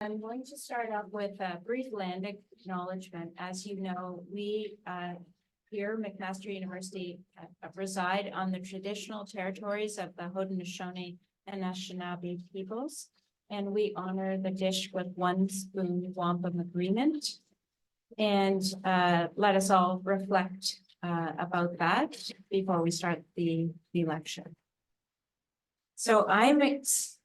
I'm going to start off with a brief land acknowledgement. As you know, we here, McMaster University, reside on the traditional territories of the Haudenosaunee and Anishinaabe peoples, and we honor the dish with one spoon wampum agreement. And let us all reflect about that before we start the lecture. So I'm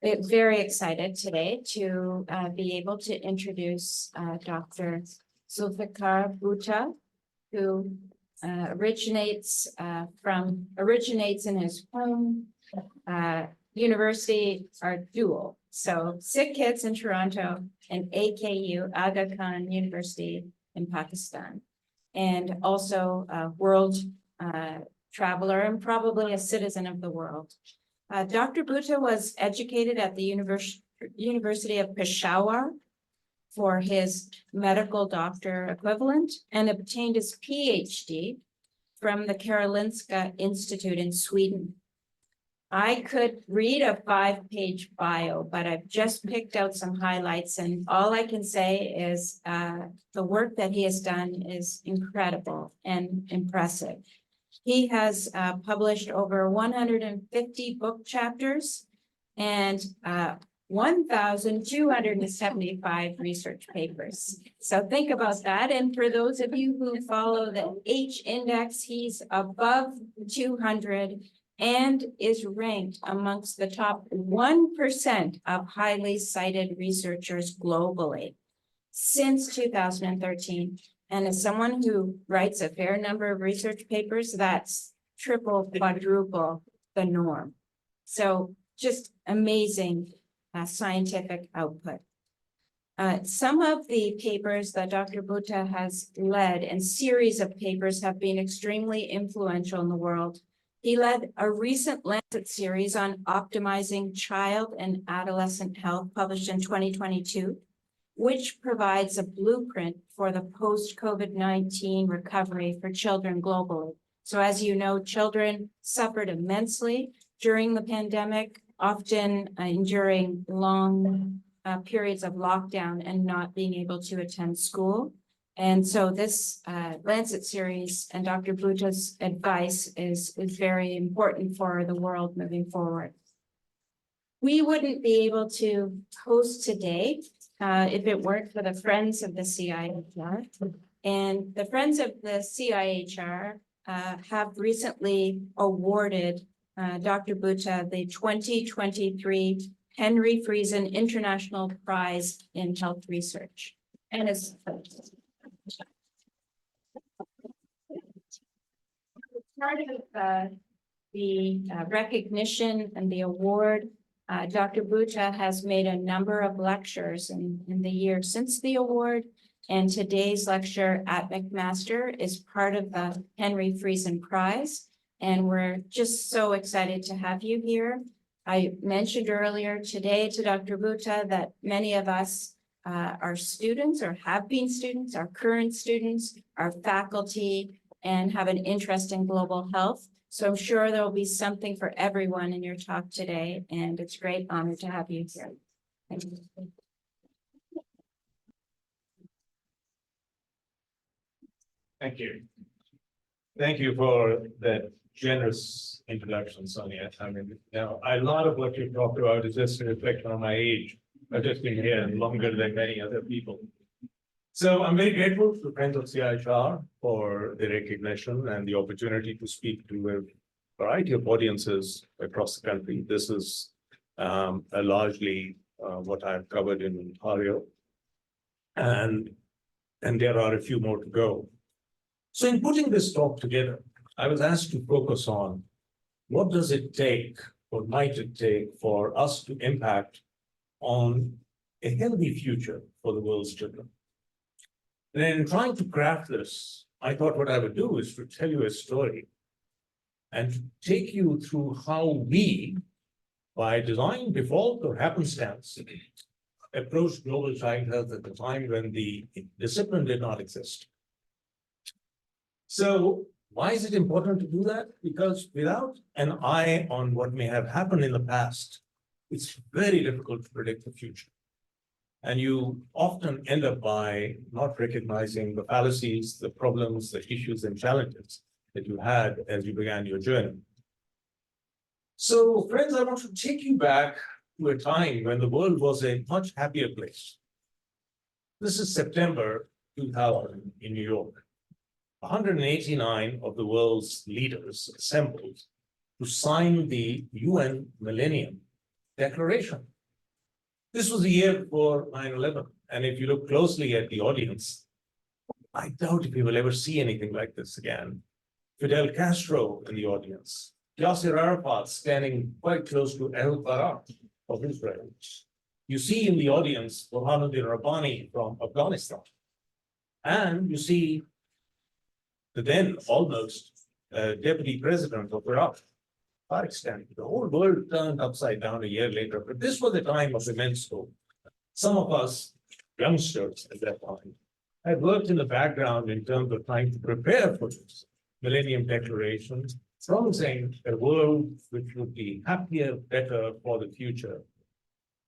very excited today to be able to introduce Dr. Zulfiqar Bhutta, who originates in his home university are dual. So Sikh kids in Toronto and AKU, Aga Khan University in Pakistan, and also a world traveler and probably a citizen of the world. Dr. Bhutta was educated at the University of Peshawar for his medical doctor equivalent and obtained his PhD from the Karolinska Institute in Sweden. I could read a 5-page bio, but I've just picked out some highlights, and all I can say is the work that he has done is incredible and impressive. He has published over 150 book chapters and 1,275 research papers. So think about that. And for those of you who follow the H index, he's above 200 and is ranked amongst the top 1% of highly cited researchers globally since 2013. And as someone who writes a fair number of research papers, that's triple, quadruple the norm. So just amazing scientific output. Some of the papers that Dr. Bhutta has led and series of papers have been extremely influential in the world. He led a recent Lancet series on optimizing child and adolescent health published in 2022. Which provides a blueprint for the post-COVID-19 recovery for children globally. So as you know, children suffered immensely during the pandemic, often enduring long periods of lockdown and not being able to attend school. And so this Lancet series and Dr. Bhutta's advice is very important for the world moving forward. We wouldn't be able to host today if it weren't for the Friends of the CIHR. And the Friends of the CIHR have recently awarded Dr. Bhutta the 2023 Henry Friesen International Prize in Health Research. And as part of the recognition and the award, Dr. Bhutta has made a number of lectures in the year since the award, and today's lecture at McMaster is part of the Henry Friesen Prize, and we're just so excited to have you here. I mentioned earlier today to Dr. Bhutta that many of us are students or have been students, are current students, are faculty, and have an interest in global health. So I'm sure there will be something for everyone in your talk today, and it's a great honor to have you here. Thank you. Thank you. Thank you for that generous introduction, Sonia. I mean, now a lot of what you talked about is just a reflection on my age. I've just been here longer than many other people. So I'm very grateful to Friends of CIHR for the recognition and the opportunity to speak to a variety of audiences across the country. This is largely what I've covered in Ontario, and there are a few more to go. So in putting this talk together, I was asked to focus on what does it take, or might it take, for us to impact on a healthy future for the world's children. And in trying to craft this, I thought what I would do is to tell you a story and to take you through how we, by design, default, or happenstance, approached global child health at the time when the discipline did not exist. So why is it important to do that? Because without an eye on what may have happened in the past, it's very difficult to predict the future. And you often end up by not recognizing the fallacies, the problems, the issues and challenges that you had as you began your journey. So, friends, I want to take you back to a time when the world was a much happier place. This is September 2000 in New York. 189 of the world's leaders assembled to sign the UN Millennium Declaration. This was the year before 9/11. And if you look closely at the audience, I doubt if we will ever see anything like this again. Fidel Castro in the audience, Yasser Arafat standing quite close to al-Barak of Israel. You see in the audience Burhanuddin Rabbani from Afghanistan. And you see the then almost deputy president of Iraq, Pakistan. The whole world turned upside down a year later, but this was a time of immense hope. Some of us youngsters at that time had worked in the background in terms of trying to prepare for this Millennium Declaration, promising a world which would be happier, better for the future.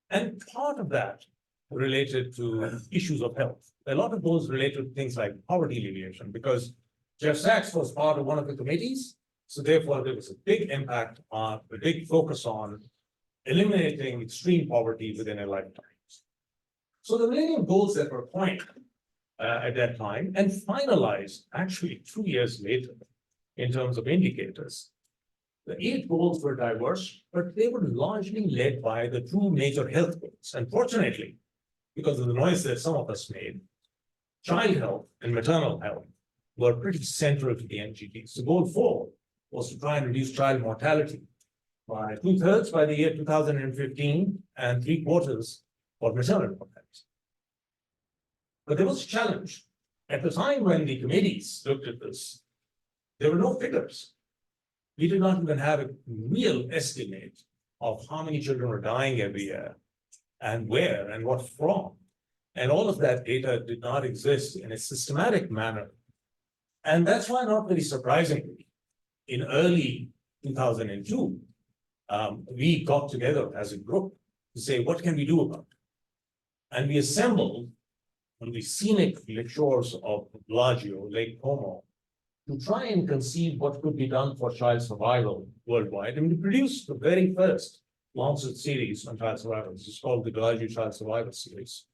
And part of that related to issues of health. A lot of those related to things like poverty alleviation, because Jeff Sachs was part of one of the committees. So therefore, there was a big impact on, a big focus on eliminating extreme poverty within a lifetime. So the Millennium Goals that were coined at that time and finalized actually 2 years later in terms of indicators, the 8 goals were diverse, but they were largely led by the 2 major health goals. Unfortunately, because of the noise that some of us made, child health and maternal health were pretty central to the MGT. So goal 4 was to try and reduce child mortality by 2/3 by the year 2015 and 3/4 for maternal mortality. But there was a challenge. At the time when the committees looked at this, there were no figures. We did not even have a real estimate of how many children were dying every year and where and what from. And all of that data did not exist in a systematic manner. And that's why, not very surprisingly, in early 2002, we got together as a group to say, what can we do about it? And we assembled on the scenic shores of Bellagio, Lake Como, to try and conceive what could be done for child survival worldwide. And we produced the very first Lancet series on child survival. This is called the Bellagio Child Survival Series.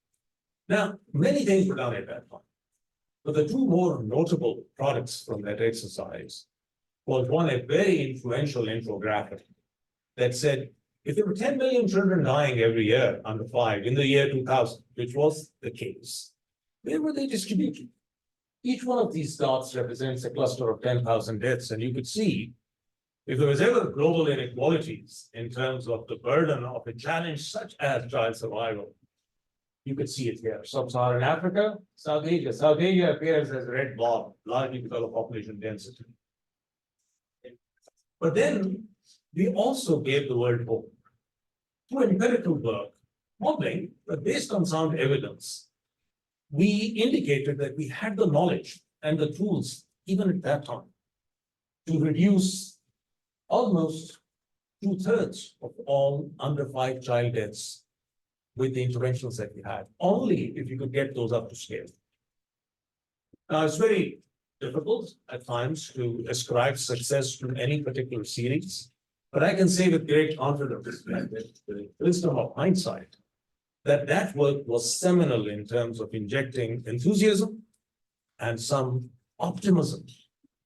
Now, many things were done at that time, but the 2 more notable products from that exercise was one, a very influential infographic that said, if there were 10 million children dying every year under 5 in the year 2000, which was the case, where were they distributed? Each one of these dots represents a cluster of 10,000 deaths, and you could see if there was ever global inequalities in terms of the burden of a challenge such as child survival, you could see it here. Sub-Saharan Africa, South Asia. South Asia appears as a red blob, largely because of population density. But then we also gave the world hope through empirical work, modeling, but based on sound evidence. We indicated that we had the knowledge and the tools, even at that time, to reduce almost 2/3 of all under 5 child deaths with the interventions that we had, only if you could get those up to scale. Now, it's very difficult at times to ascribe success to any particular series, but I can say with great confidence that the wisdom of hindsight, that work was seminal in terms of injecting enthusiasm and some optimism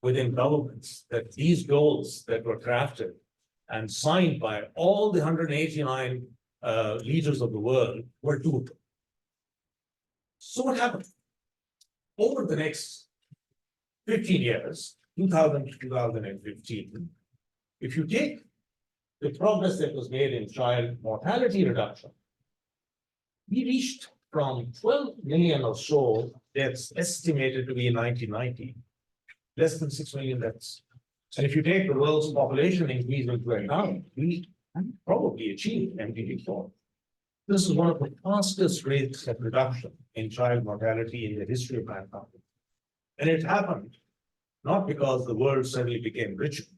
within governments that these goals that were crafted and signed by all the 189 leaders of the world were doable. So what happened? Over the next 15 years, 2000 to 2015, if you take the progress that was made in child mortality reduction, we reached from 12 million or so deaths estimated to be in 1990, less than 6 million deaths. And if you take the world's population increase into account, we probably achieved MDG4. This is one of the fastest rates of reduction in child mortality in the history of mankind. And it happened not because the world suddenly became richer.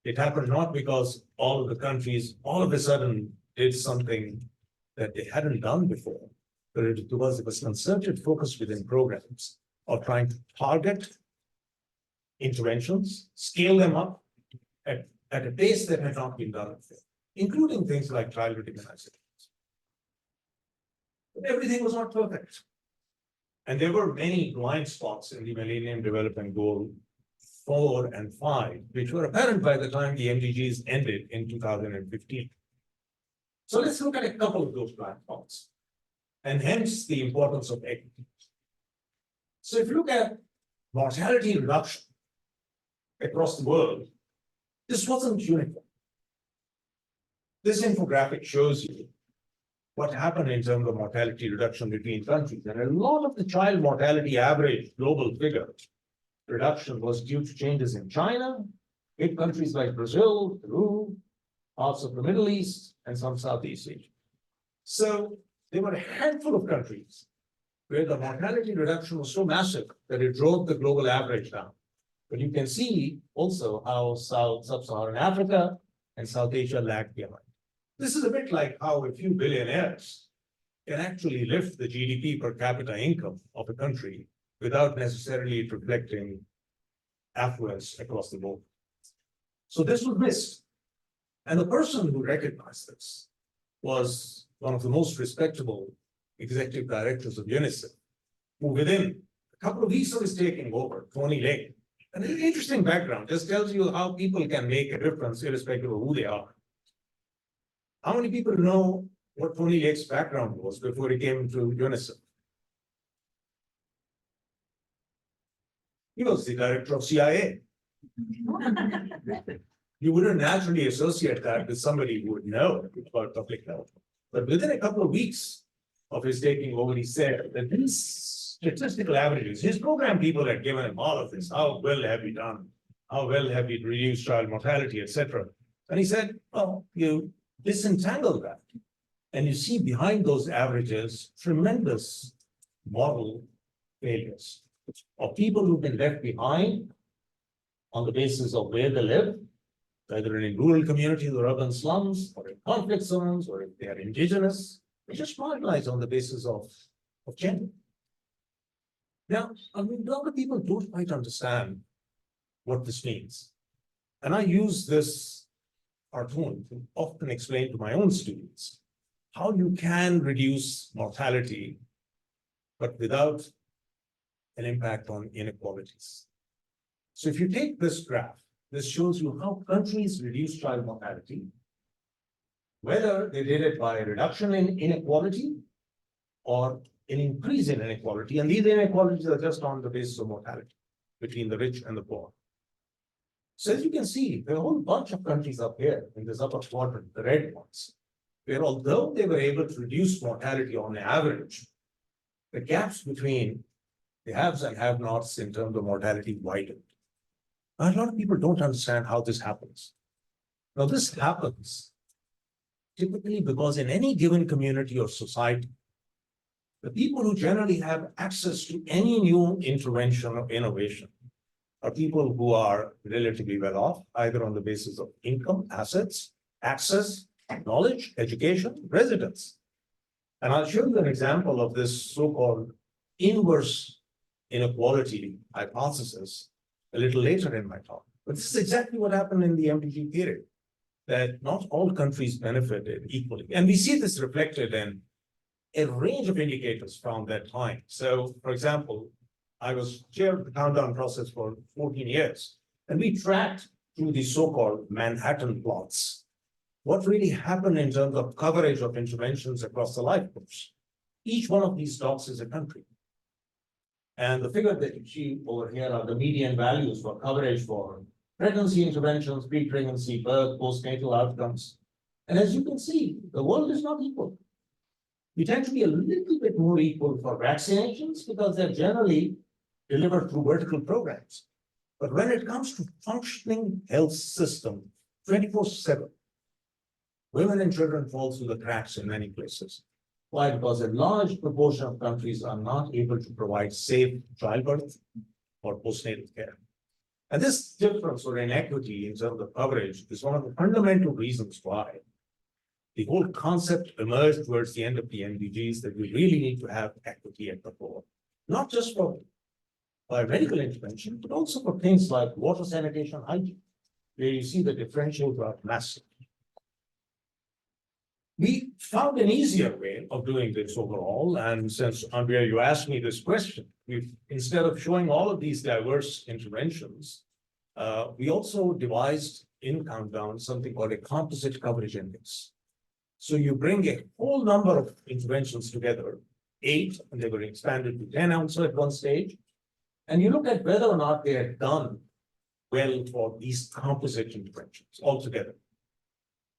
It happened not because all of the countries all of a sudden did something that they hadn't done before. but it was a concerted focus within programs of trying to target interventions, scale them up at a pace that had not been done before, including things like childhood immunization. But everything was not perfect. And there were many blind spots in the Millennium Development Goal 4 and 5, which were apparent by the time the MDGs ended in 2015. So let's look at a couple of those blind spots, and hence the importance of equity. So if you look at mortality reduction across the world, this wasn't uniform. This infographic shows you what happened in terms of mortality reduction between countries. And a lot of the child mortality average global figure reduction was due to changes in China, big countries like Brazil, Peru, parts of the Middle East, and some Southeast Asia. So there were a handful of countries where the mortality reduction was so massive that it drove the global average down. But you can see also how sub-Saharan Africa and South Asia lagged behind. This is a bit like how a few billionaires can actually lift the GDP per capita income of a country without necessarily reflecting affluence across the board. So this was missed. And the person who recognized this was one of the most respectable executive directors of UNICEF, who within a couple of weeks of his taking over, Tony Lake, and an interesting background, just tells you how people can make a difference irrespective of who they are. How many people know what Tony Lake's background was before he came to UNICEF? He was the director of CIA. You wouldn't naturally associate that with somebody who would know about public health. But within a couple of weeks of his taking over, he said that these statistical averages, his program people had given him all of this. How well have you done? How well have you reduced child mortality, etc. And he said, well, you disentangle that. And you see behind those averages, tremendous model failures of people who've been left behind on the basis of where they live, whether in rural communities or urban slums, or in conflict zones, or if they are indigenous, they just marginalized on the basis of gender. Now, I mean, a lot of people don't quite understand what this means. And I use this cartoon to often explain to my own students how you can reduce mortality, but without an impact on inequalities. So if you take this graph, this shows you how countries reduce child mortality, whether they did it by a reduction in inequality or an increase in inequality. And these inequalities are just on the basis of mortality between the rich and the poor. So as you can see, there are a whole bunch of countries up here in this upper quadrant, the red ones, where although they were able to reduce mortality on average, the gaps between the haves and have-nots in terms of mortality widened. A lot of people don't understand how this happens. Now, this happens typically because in any given community or society, the people who generally have access to any new intervention or innovation are people who are relatively well off, either on the basis of income, assets, access, knowledge, education, residence. And I'll show you an example of this so-called inverse inequality hypothesis a little later in my talk. But this is exactly what happened in the MDG period, that not all countries benefited equally. And we see this reflected in a range of indicators from that time. So, for example, I was chair of the countdown process for 14 years, and we tracked through the so-called Manhattan plots what really happened in terms of coverage of interventions across the life course. Each one of these dots is a country. And the figure that you see over here are the median values for coverage for pregnancy interventions, pre-pregnancy, birth, postnatal outcomes. And as you can see, the world is not equal. We tend to be a little bit more equal for vaccinations because they're generally delivered through vertical programs. But when it comes to functioning health system, 24/7, women and children fall through the cracks in many places. Why? Because a large proportion of countries are not able to provide safe childbirth or postnatal care. And this difference or inequity in terms of coverage is one of the fundamental reasons why the whole concept emerged towards the end of the MDGs that we really need to have equity at the core, not just for biomedical intervention, but also for things like water, sanitation, hygiene, where you see the differentials are massive. We found an easier way of doing this overall, and since, Andrea, you asked me this question, instead of showing all of these diverse interventions, we also devised in Countdown something called a composite coverage index. So you bring a whole number of interventions together, 8, and they were expanded to 10 also at one stage, and you look at whether or not they are done well for these composite interventions altogether.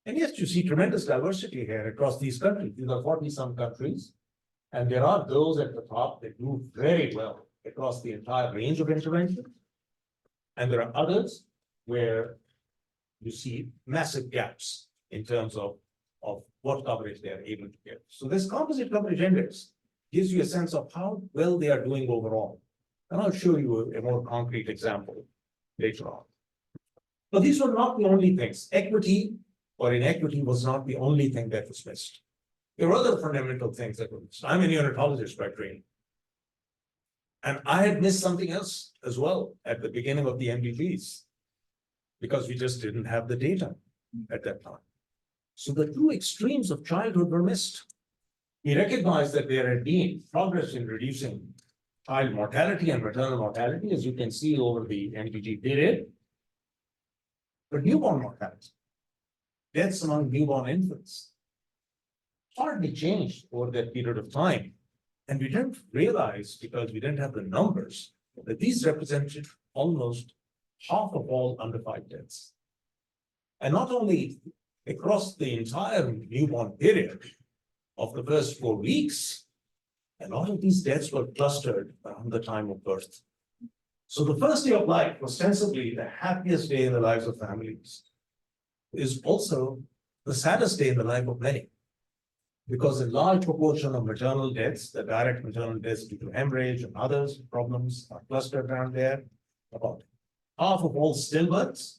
And yes, you see tremendous diversity here across these countries. These are 40-some countries, and there are those at the top that do very well across the entire range of interventions. And there are others where you see massive gaps in terms of what coverage they are able to get. So this composite coverage index gives you a sense of how well they are doing overall. And I'll show you a more concrete example later on. But these were not the only things. Equity or inequity was not the only thing that was missed. There were other fundamental things that were missed. I'm a neonatologist by training. And I had missed something else as well at the beginning of the MDGs, because we just didn't have the data at that time. So the two extremes of childhood were missed. We recognized that there had been progress in reducing child mortality and maternal mortality, as you can see over the MDG period. But newborn mortality, deaths among newborn infants, hardly changed over that period of time. And we didn't realize, because we didn't have the numbers, that these represented almost half of all under 5 deaths. And not only across the entire newborn period of the first 4 weeks, a lot of these deaths were clustered around the time of birth. So the first day of life, ostensibly the happiest day in the lives of families, is also the saddest day in the life of many. Because a large proportion of maternal deaths, the direct maternal deaths due to hemorrhage and others problems, are clustered around there. About half of all stillbirths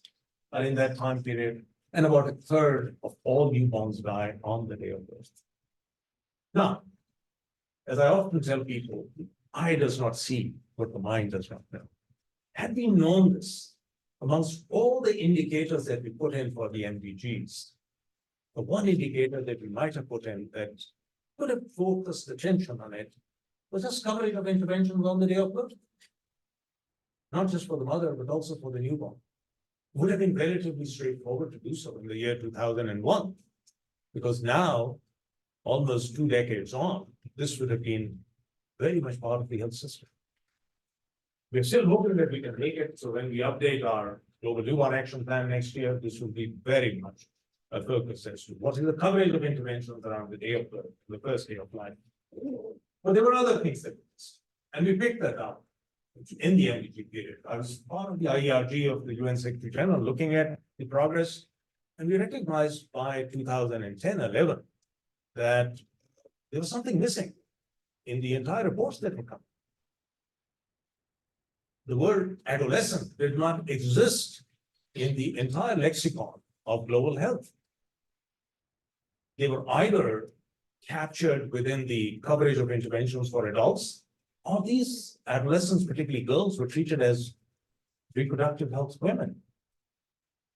are in that time period, and about a third of all newborns die on the day of birth. Now, as I often tell people, the eye does not see what the mind does not know. Had we known this, amongst all the indicators that we put in for the MDGs, the one indicator that we might have put in that could have focused attention on it was just coverage of interventions on the day of birth. Not just for the mother, but also for the newborn. Would have been relatively straightforward to do so in the year 2001, because now, almost 2 decades on, this would have been very much part of the health system. We're still hoping that we can make it, so when we update our Global Newborn Action Plan next year, this will be very much a focus as to what is the coverage of interventions around the day of birth, the first day of life. But there were other things that we missed, and we picked that up in the MDG period. I was part of the IERG of the UN Secretary General looking at the progress, and we recognized by 2010-11 that there was something missing in the entire reports that were coming. The word adolescent did not exist in the entire lexicon of global health. They were either captured within the coverage of interventions for adults, or these adolescents, particularly girls, were treated as reproductive health women.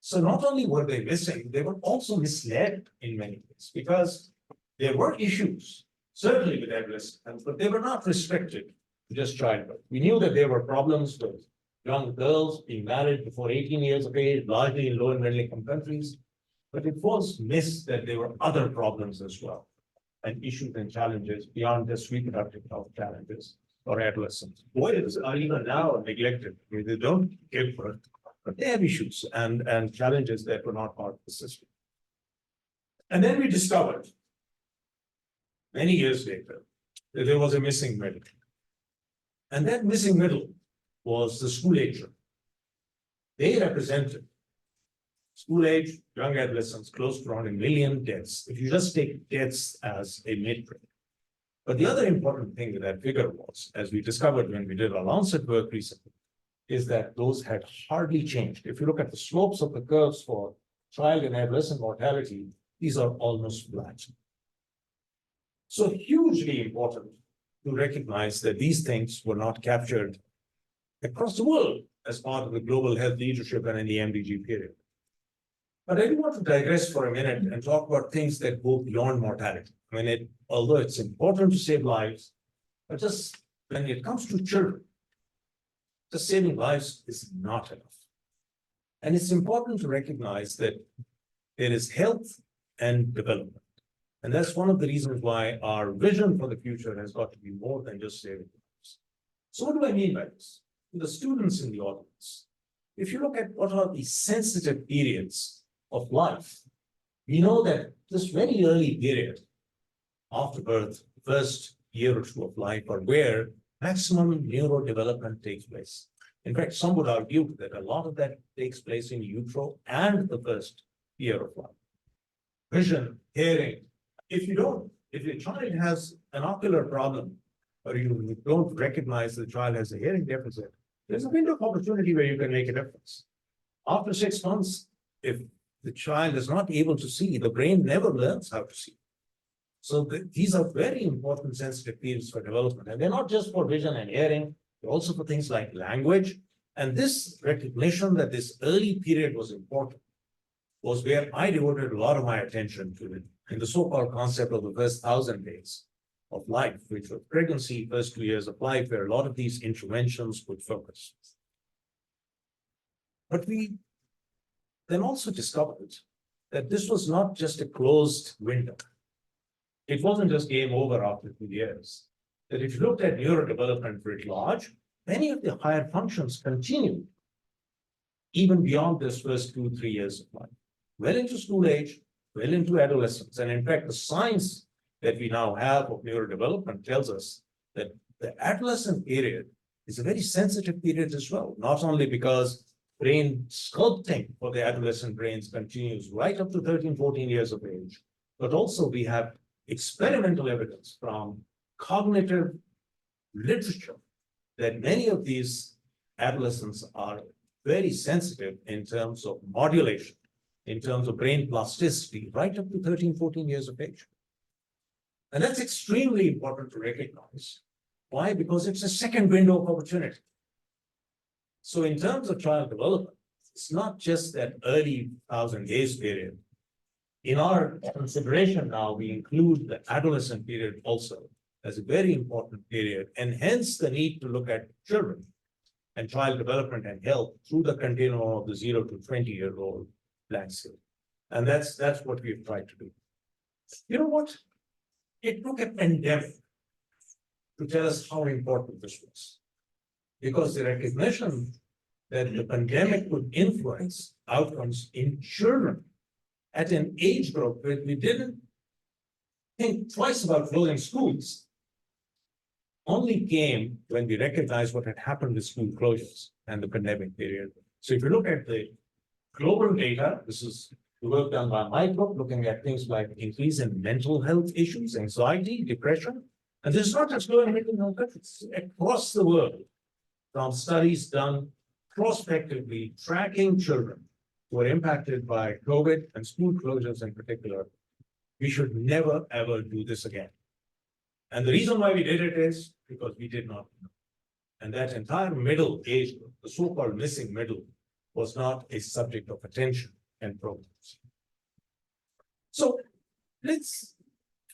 So not only were they missing, they were also misled in many ways, because there were issues, certainly with adolescents, but they were not restricted to just childbirth. We knew that there were problems with young girls being married before 18 years of age, largely in low and middle income countries, but it was missed that there were other problems as well, and issues and challenges beyond just reproductive health challenges for adolescents. Boys are even now neglected. I mean, they don't give birth, but they have issues and challenges that were not part of the system. And then we discovered, many years later, that there was a missing middle. And that missing middle was the school age. They represented school age, young adolescents, close to around 1 million deaths, if you just take deaths as a metric. But the other important thing with that figure was, as we discovered when we did our Lancet work recently, is that those had hardly changed. If you look at the slopes of the curves for child and adolescent mortality, these are almost flat. So hugely important to recognize that these things were not captured across the world as part of the global health leadership and in the MDG period. But I do want to digress for a minute and talk about things that go beyond mortality. I mean, although it's important to save lives, but just when it comes to children, just saving lives is not enough. And it's important to recognize that there is health and development. And that's one of the reasons why our vision for the future has got to be more than just saving lives. So what do I mean by this? To the students in the audience, if you look at what are the sensitive periods of life, we know that this very early period after birth, first year or two of life, are where maximum neurodevelopment takes place. In fact, some would argue that a lot of that takes place in utero and the first year of life. Vision, hearing. If your child has an ocular problem, or you don't recognize the child has a hearing deficit, there's a window of opportunity where you can make a difference. After 6 months, if the child is not able to see, the brain never learns how to see. So these are very important sensitive periods for development. And they're not just for vision and hearing, they're also for things like language. And this recognition that this early period was important was where I devoted a lot of my attention to it in the so-called concept of the first 1,000 days of life, which was pregnancy, first 2 years of life, where a lot of these interventions would focus. But we then also discovered that this was not just a closed window. It wasn't just game over after 2 years. That if you looked at neurodevelopment writ large, many of the higher functions continued even beyond this first 2-3 years of life, well into school age, well into adolescence. And in fact, the science that we now have of neurodevelopment tells us that the adolescent period is a very sensitive period as well, not only because brain sculpting for the adolescent brains continues right up to 13, 14 years of age, but also we have experimental evidence from cognitive literature that many of these adolescents are very sensitive in terms of modulation, in terms of brain plasticity, right up to 13, 14 years of age. And that's extremely important to recognize. Why? Because it's a second window of opportunity. So in terms of child development, it's not just that early 1,000 days period. In our consideration now, we include the adolescent period also as a very important period, and hence the need to look at children and child development and health through the continuum of the 0 to 20-year-old landscape. And that's what we've tried to do. You know what? It took a pandemic to tell us how important this was, because the recognition that the pandemic could influence outcomes in children at an age group where we didn't think twice about closing schools only came when we recognized what had happened with school closures and the pandemic period. So if you look at the global data, this is the work done by my group, looking at things like increase in mental health issues, anxiety, depression. And this is not just low and middle income countries, across the world, from studies done prospectively tracking children who are impacted by COVID and school closures in particular. We should never, ever do this again. And the reason why we did it is because we did not know. And that entire middle age group, the so-called missing middle, was not a subject of attention and programs. So let's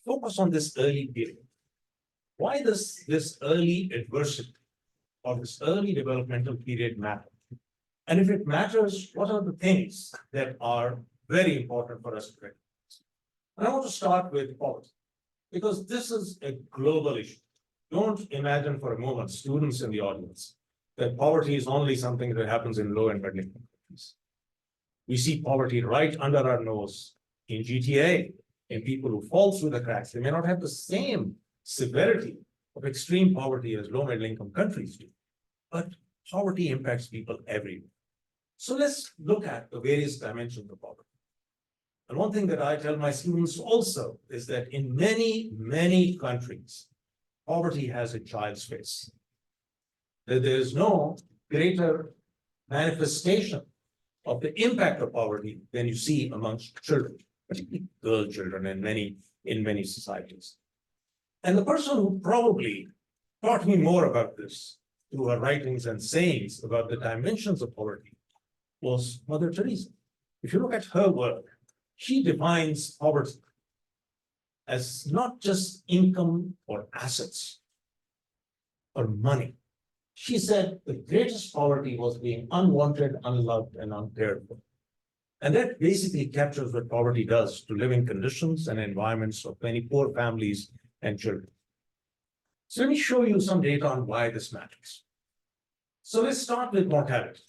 focus on this early period. Why does this early adversity or this early developmental period matter? And if it matters, what are the things that are very important for us to recognize? And I want to start with poverty, because this is a global issue. Don't imagine for a moment, students in the audience, that poverty is only something that happens in low and middle income countries. We see poverty right under our nose in GTA, in people who fall through the cracks. They may not have the same severity of extreme poverty as low middle income countries do, but poverty impacts people everywhere. So let's look at the various dimensions of poverty. And one thing that I tell my students also is that in many, many countries, poverty has a child's face. That there is no greater manifestation of the impact of poverty than you see amongst children. particularly girl children in many societies. And the person who probably taught me more about this through her writings and sayings about the dimensions of poverty was Mother Teresa. If you look at her work, she defines poverty as not just income or assets or money. She said the greatest poverty was being unwanted, unloved, and uncared for. And that basically captures what poverty does to living conditions and environments of many poor families and children. So let me show you some data on why this matters. So let's start with mortality.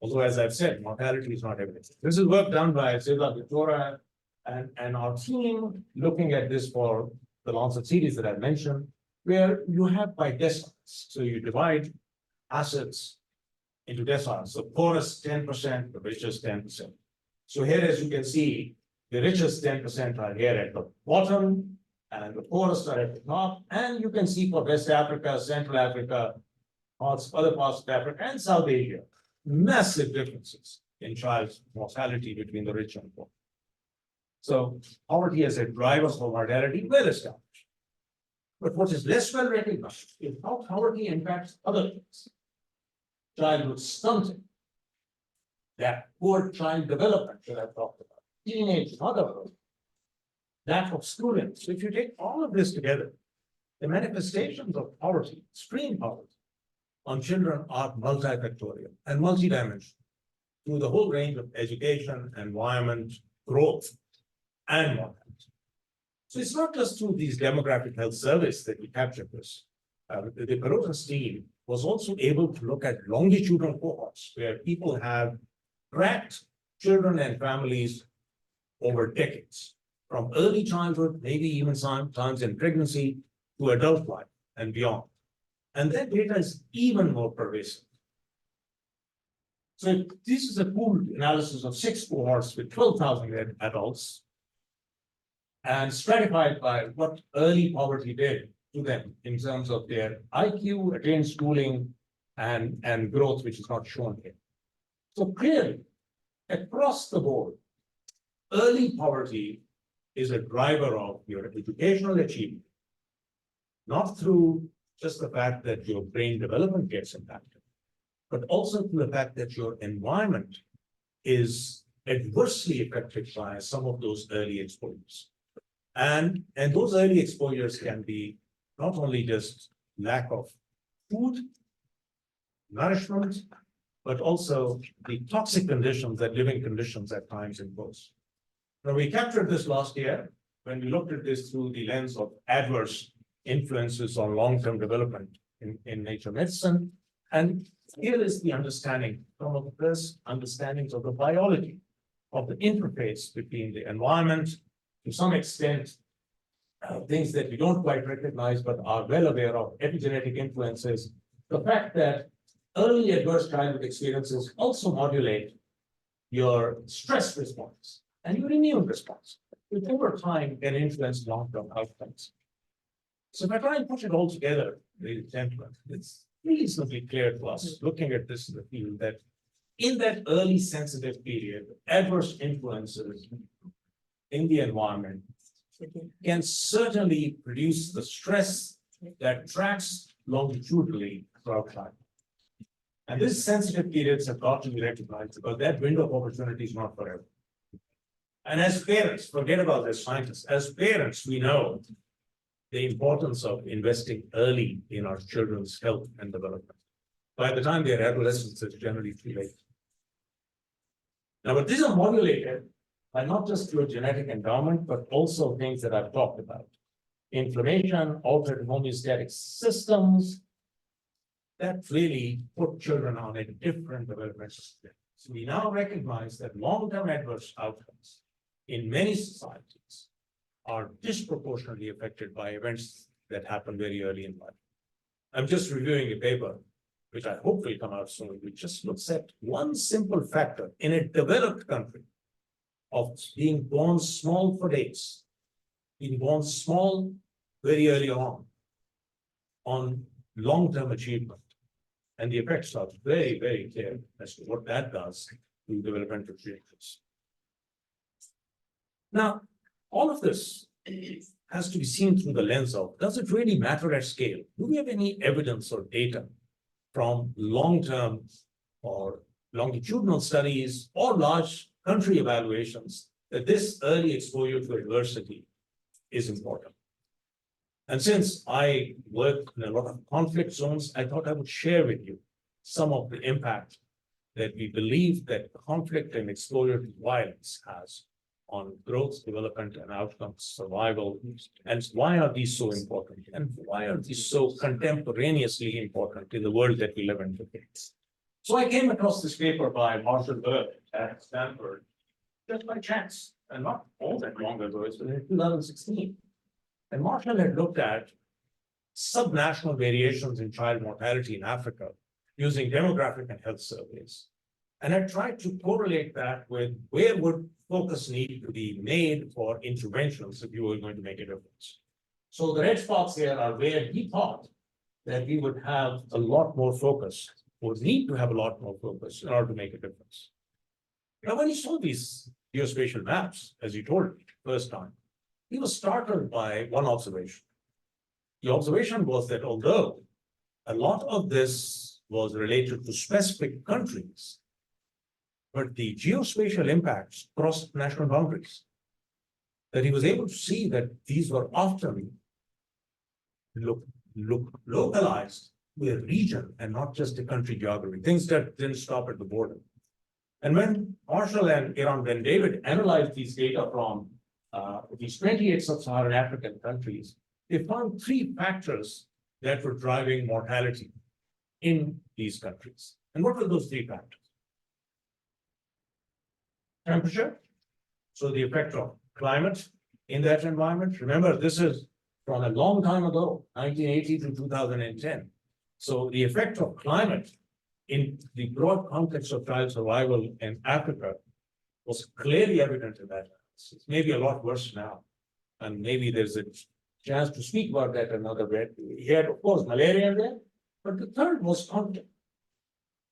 Although, as I've said, mortality is not everything. This is work done by Zulfiqar Bhutta and our team looking at this for the Lancet series that I mentioned, where you have by deciles. So you divide assets into deciles. So poorest 10%, the richest 10%. So here, as you can see, the richest 10% are here at the bottom, and the poorest are at the top. And you can see for West Africa, Central Africa, other parts of Africa, and South Asia, massive differences in child mortality between the rich and poor. So poverty as a driver for mortality, well established. But what is less well recognized is how poverty impacts other things. Childhood stunting, that poor child development that I've talked about, teenage motherhood, lack of schooling. So if you take all of this together, the manifestations of poverty, extreme poverty, on children are multifactorial and multidimensional through the whole range of education, environment, growth, and mortality. So it's not just through these demographic health surveys that we capture this. The Pelotas team was also able to look at longitudinal cohorts where people have tracked children and families over decades, from early childhood, maybe even sometimes in pregnancy, to adult life and beyond. And that data is even more pervasive. So this is a pooled analysis of 6 cohorts with 12,000 adults and stratified by what early poverty did to them in terms of their IQ, attained schooling, and growth, which is not shown here. So clearly, across the board, early poverty is a driver of your educational achievement, not through just the fact that your brain development gets impacted, but also through the fact that your environment is adversely affected by some of those early exposures. And those early exposures can be not only just lack of food, nourishment, but also the toxic conditions that living conditions at times impose. Now, we captured this last year when we looked at this through the lens of adverse influences on long-term development in nature medicine. And here is the understanding, some of the first understandings of the biology of the interface between the environment, to some extent, things that we don't quite recognize but are well aware of, epigenetic influences, the fact that early adverse childhood experiences also modulate your stress response and your immune response, which over time can influence long-term outcomes. So if I try and put it all together, ladies and gentlemen, it's reasonably clear to us, looking at this in the field, that in that early sensitive period, adverse influences in the environment can certainly produce the stress that tracks longitudinally throughout time. And these sensitive periods have got to be recognized because that window of opportunity is not forever. And as parents, forget about the scientists, as parents, we know the importance of investing early in our children's health and development. By the time they're adolescents, it's generally too late. Now, but these are modulated by not just your genetic endowment, but also things that I've talked about. Inflammation, altered homeostatic systems, that really put children on a different developmental stage. So we now recognize that long-term adverse outcomes in many societies are disproportionately affected by events that happen very early in life. I'm just reviewing a paper, which I hope will come out soon, which just looks at one simple factor in a developed country of being born small for days, being born small very early on long-term achievement. And the effects are very, very clear as to what that does to developmental changes. Now, all of this has to be seen through the lens of, does it really matter at scale? Do we have any evidence or data from long-term or longitudinal studies or large country evaluations that this early exposure to adversity is important? And since I work in a lot of conflict zones, I thought I would share with you some of the impact that we believe that conflict and exposure to violence has on growth, development, and outcomes, survival, and why are these so important, and why are these so contemporaneously important in the world that we live in today. So I came across this paper by Marshall Burt at Stanford just by chance, and not all that long ago, it's in 2016. And Marshall had looked at subnational variations in child mortality in Africa using demographic and health surveys. And I tried to correlate that with where would focus need to be made for interventions if you were going to make a difference. So the red spots here are where he thought that we would have a lot more focus, or need to have a lot more focus in order to make a difference. Now, when he saw these geospatial maps, as he told me first time, he was startled by one observation. The observation was that although a lot of this was related to specific countries, but the geospatial impacts crossed national boundaries. That he was able to see that these were often localized to a region and not just a country geography, things that didn't stop at the border. And when Marshall and Aaron Ben David analyzed these data from these 28 sub-Saharan African countries, they found three factors that were driving mortality in these countries. And what were those three factors? Temperature, so the effect of climate in that environment. Remember, this is from a long time ago, 1980 to 2010. So the effect of climate in the broad context of child survival in Africa was clearly evident in that. It's maybe a lot worse now. And maybe there's a chance to speak about that another bit. He had, of course, malaria there, but the third was conflict.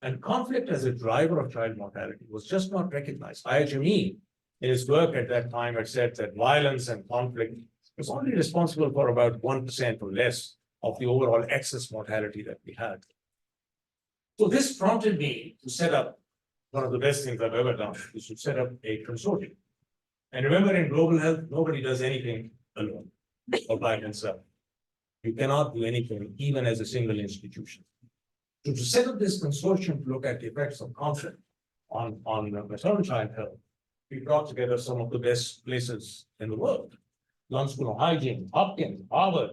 And conflict as a driver of child mortality was just not recognized. IHME, in his work at that time, had said that violence and conflict was only responsible for about 1% or less of the overall excess mortality that we had. So this prompted me to set up one of the best things I've ever done, is to set up a consortium. And remember, in global health, nobody does anything alone or by himself. You cannot do anything, even as a single institution. So to set up this consortium to look at the effects of conflict on maternal child health, we brought together some of the best places in the world. London School of Hygiene, Hopkins, Harvard.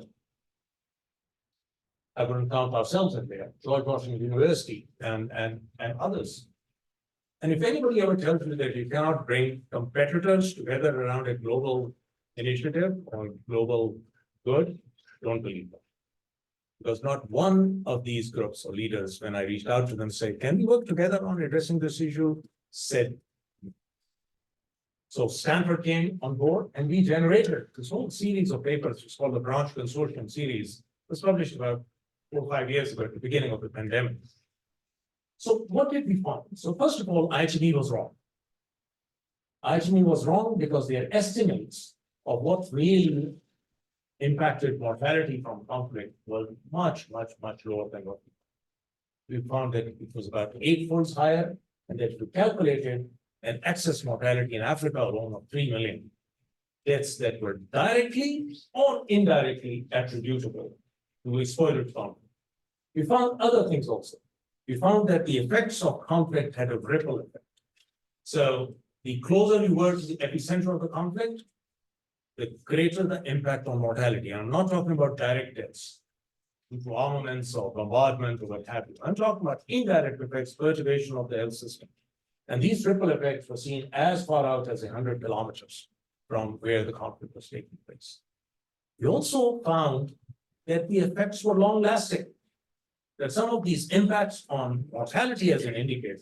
I wouldn't count ourselves in there, George Washington University, and others. And if anybody ever tells you that you cannot bring competitors together around a global initiative or global good, don't believe them. Because not one of these groups or leaders, when I reached out to them, say, can we work together on addressing this issue? Said. So Stanford came on board and we generated this whole series of papers. It's called the Branch Consortium series. It was published about 4 or 5 years ago at the beginning of the pandemic. So what did we find? So first of all, IHME was wrong. IHME was wrong because their estimates of what really impacted mortality from conflict were much, much, much lower than what we found. That it was about 8 folds higher, and that we calculated an excess mortality in Africa alone of 3 million deaths that were directly or indirectly attributable to exposure to conflict. We found other things also. We found that the effects of conflict had a ripple effect. So the closer you were to the epicenter of the conflict, the greater the impact on mortality. And I'm not talking about direct deaths due to armaments or bombardment or what have you. I'm talking about indirect effects, perturbation of the health system. And these ripple effects were seen as far out as 100 kilometers from where the conflict was taking place. We also found that the effects were long lasting, that some of these impacts on mortality as an indicator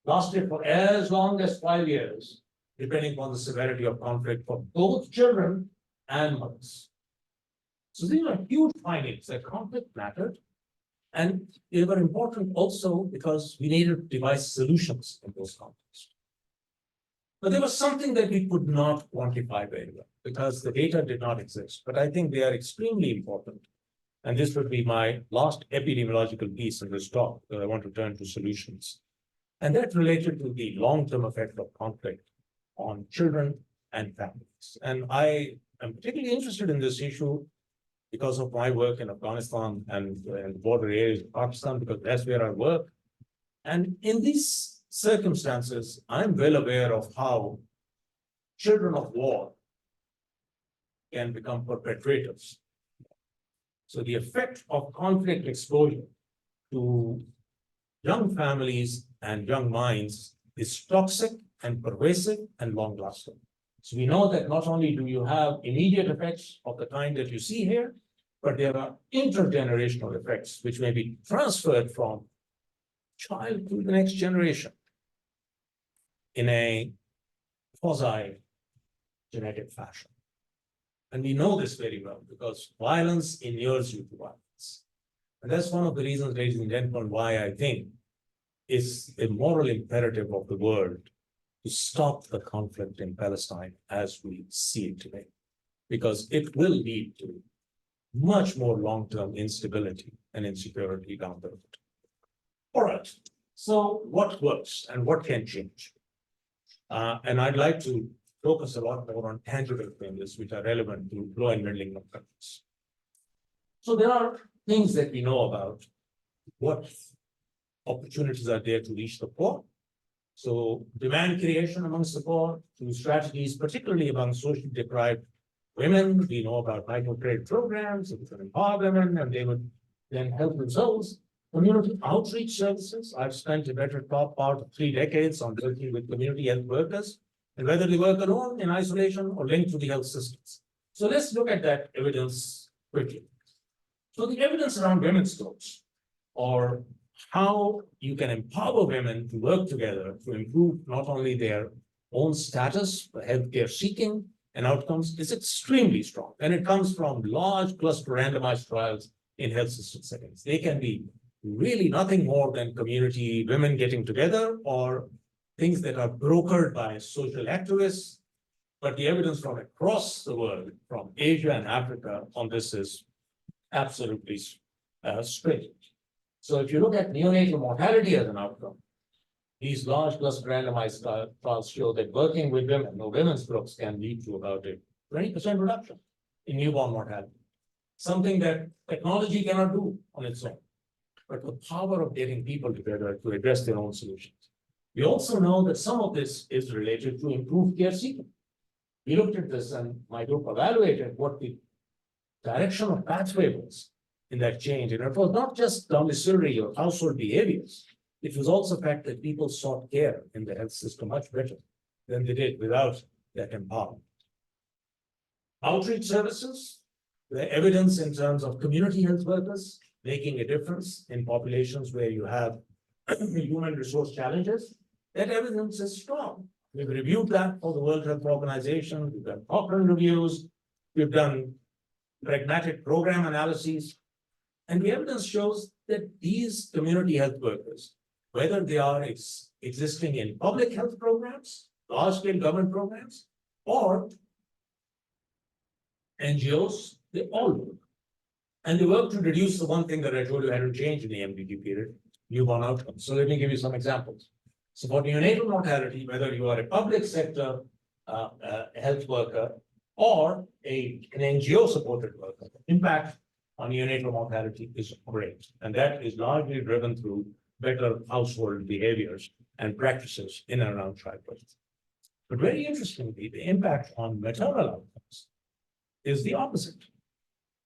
lasted for as long as 5 years, depending on the severity of conflict for both children and mothers. So these are huge findings that conflict mattered, and they were important also because we needed to devise solutions in those contexts. But there was something that we could not quantify very well because the data did not exist. But I think they are extremely important. And this would be my last epidemiological piece in this talk, because I want to turn to solutions. And that related to the long-term effect of conflict on children and families. And I am particularly interested in this issue because of my work in Afghanistan and the border areas of Pakistan, because that's where I work. And in these circumstances, I'm well aware of how children of war can become perpetrators. So the effect of conflict exposure to young families and young minds is toxic and pervasive and long-lasting. So we know that not only do you have immediate effects of the kind that you see here, but there are intergenerational effects which may be transferred from child to the next generation in a quasi-genetic fashion. And we know this very well because violence inures you to violence. And that's one of the reasons, ladies and gentlemen, why I think it's a moral imperative of the world to stop the conflict in Palestine as we see it today, because it will lead to much more long-term instability and insecurity down the road. All right, so what works and what can change? And I'd like to focus a lot more on tangible things which are relevant to low and middle income countries. So there are things that we know about what opportunities are there to reach the poor. So demand creation amongst the poor through strategies, particularly among socially deprived women. We know about microcredit programs that would empower women and they would then help themselves. Community outreach services. I've spent a better top part of 3 decades on working with community health workers, and whether they work alone in isolation or linked to the health systems. So let's look at that evidence quickly. So the evidence around women's groups, or how you can empower women to work together to improve not only their own status, but healthcare seeking and outcomes, is extremely strong. And it comes from large cluster randomized trials in health system settings. They can be really nothing more than community women getting together or things that are brokered by social activists. But the evidence from across the world, from Asia and Africa on this is absolutely stringent. So if you look at neonatal mortality as an outcome, these large cluster randomized trials show that working with women or women's groups can lead to about a 20% reduction in newborn mortality. Something that technology cannot do on its own, but the power of getting people together to address their own solutions. We also know that some of this is related to improved care seeking. We looked at this and my group evaluated what the direction of pathway was in that change. And it was not just domiciliary or household behaviors. It was also the fact that people sought care in the health system much better than they did without that empowerment. Outreach services, the evidence in terms of community health workers making a difference in populations where you have human resource challenges, that evidence is strong. We've reviewed that for the World Health Organization, we've done Cochrane reviews, we've done pragmatic program analyses, and the evidence shows that these community health workers, whether they are existing in public health programs, large-scale government programs, or NGOs, they all work. And they work to reduce the one thing that I told you had to change in the MDG period, newborn outcomes. So let me give you some examples. So for neonatal mortality, whether you are a public sector health worker or an NGO supported worker, impact on neonatal mortality is great. And that is largely driven through better household behaviors and practices in and around childbirth. But very interestingly, the impact on maternal outcomes is the opposite.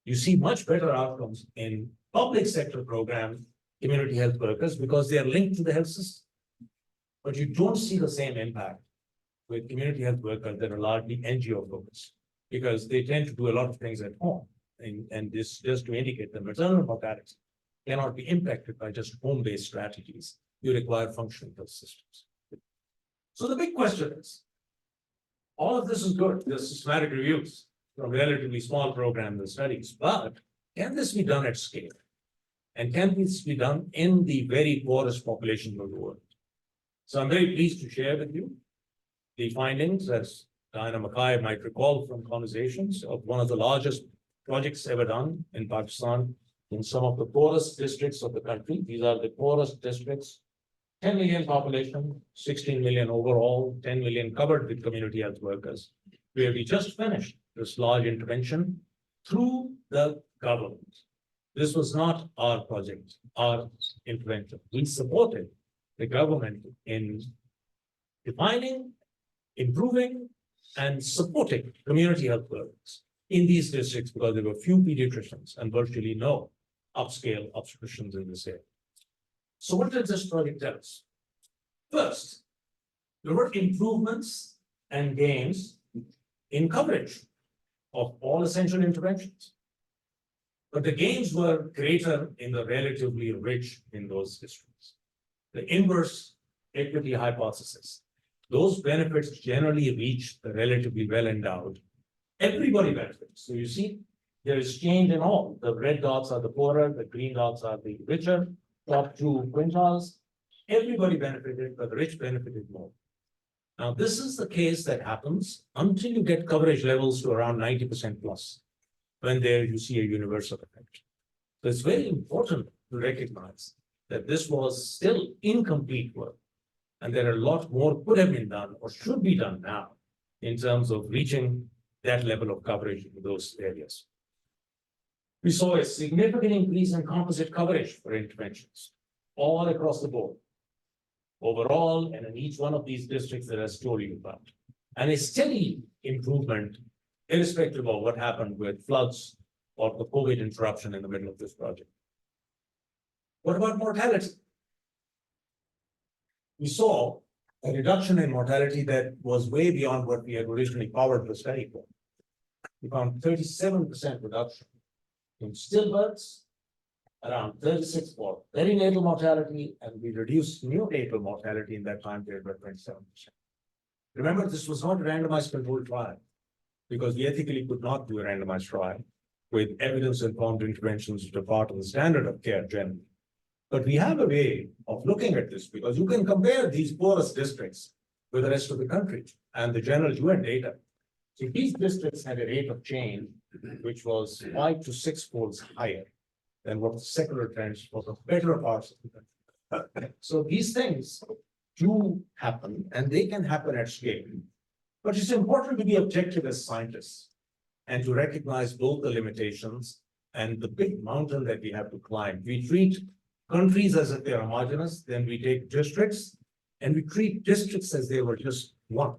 You see much better outcomes in public sector program community health workers because they are linked to the health system. But you don't see the same impact with community health workers that are largely NGO focused because they tend to do a lot of things at home. And this just to indicate that maternal mortality cannot be impacted by just home-based strategies. You require functioning health systems. So the big question is, all of this is good, the systematic reviews from relatively small programs and studies, but can this be done at scale? And can this be done in the very poorest population of the world? So I'm very pleased to share with you the findings, as Diana Mackay might recall from conversations, of one of the largest projects ever done in Pakistan in some of the poorest districts of the country. These are the poorest districts, 10 million population, 16 million overall, 10 million covered with community health workers, where we just finished this large intervention through the government. This was not our project, our intervention. We supported the government in defining, improving, and supporting community health workers in these districts because there were few pediatricians and virtually no upscale obstetricians in this area. So what did this project tell us? First, there were improvements and gains in coverage of all essential interventions. But the gains were greater in the relatively rich in those districts. The inverse equity hypothesis. Those benefits generally reach the relatively well-endowed. Everybody benefits. So you see, there is change in all. The red dots are the poorer, the green dots are the richer, top two quintiles. Everybody benefited, but the rich benefited more. Now, this is the case that happens until you get coverage levels to around 90% plus, when there you see a universal effect. So it's very important to recognize that this was still incomplete work, and there are a lot more could have been done or should be done now in terms of reaching that level of coverage in those areas. We saw a significant increase in composite coverage for interventions all across the board, overall, and in each one of these districts that I told you about, and a steady improvement irrespective of what happened with floods or the COVID interruption in the middle of this project. What about mortality? We saw a reduction in mortality that was way beyond what we had originally powered the study for. We found 37% reduction in stillbirths, around 36% for perinatal mortality, and we reduced neonatal mortality in that time period by 27%. Remember, this was not a randomized controlled trial because we ethically could not do a randomized trial with evidence-informed interventions which are part of the standard of care generally. But we have a way of looking at this because you can compare these poorest districts with the rest of the country and the general UN data. So these districts had a rate of change which was 5 to 6 folds higher than what the secular trends for the better parts of the country. So these things do happen and they can happen at scale. But it's important to be objective as scientists and to recognize both the limitations and the big mountain that we have to climb. We treat countries as if they're homogeneous, then we take districts and we treat districts as they were just one.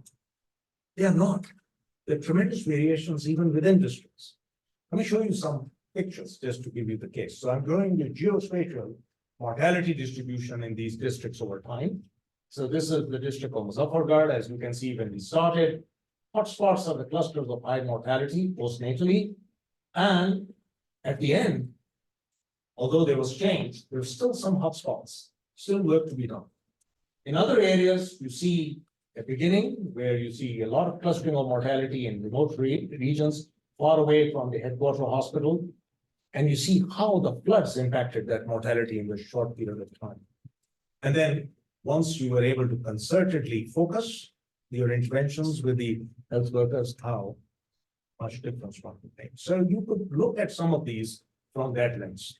They are not. There are tremendous variations even within districts. Let me show you some pictures just to give you the case. So I'm drawing the geospatial mortality distribution in these districts over time. So this is the district of Muzaffargarh, as you can see when we started. Hotspots are the clusters of high mortality postnatally. And at the end, although there was change, there's still some hotspots, still work to be done. In other areas, you see a beginning where you see a lot of clustering of mortality in remote regions far away from the headquarters hospital. And you see how the floods impacted that mortality in a short period of time. And then once you were able to concertedly focus your interventions with the health workers, how much difference one could make. So you could look at some of these from that lens.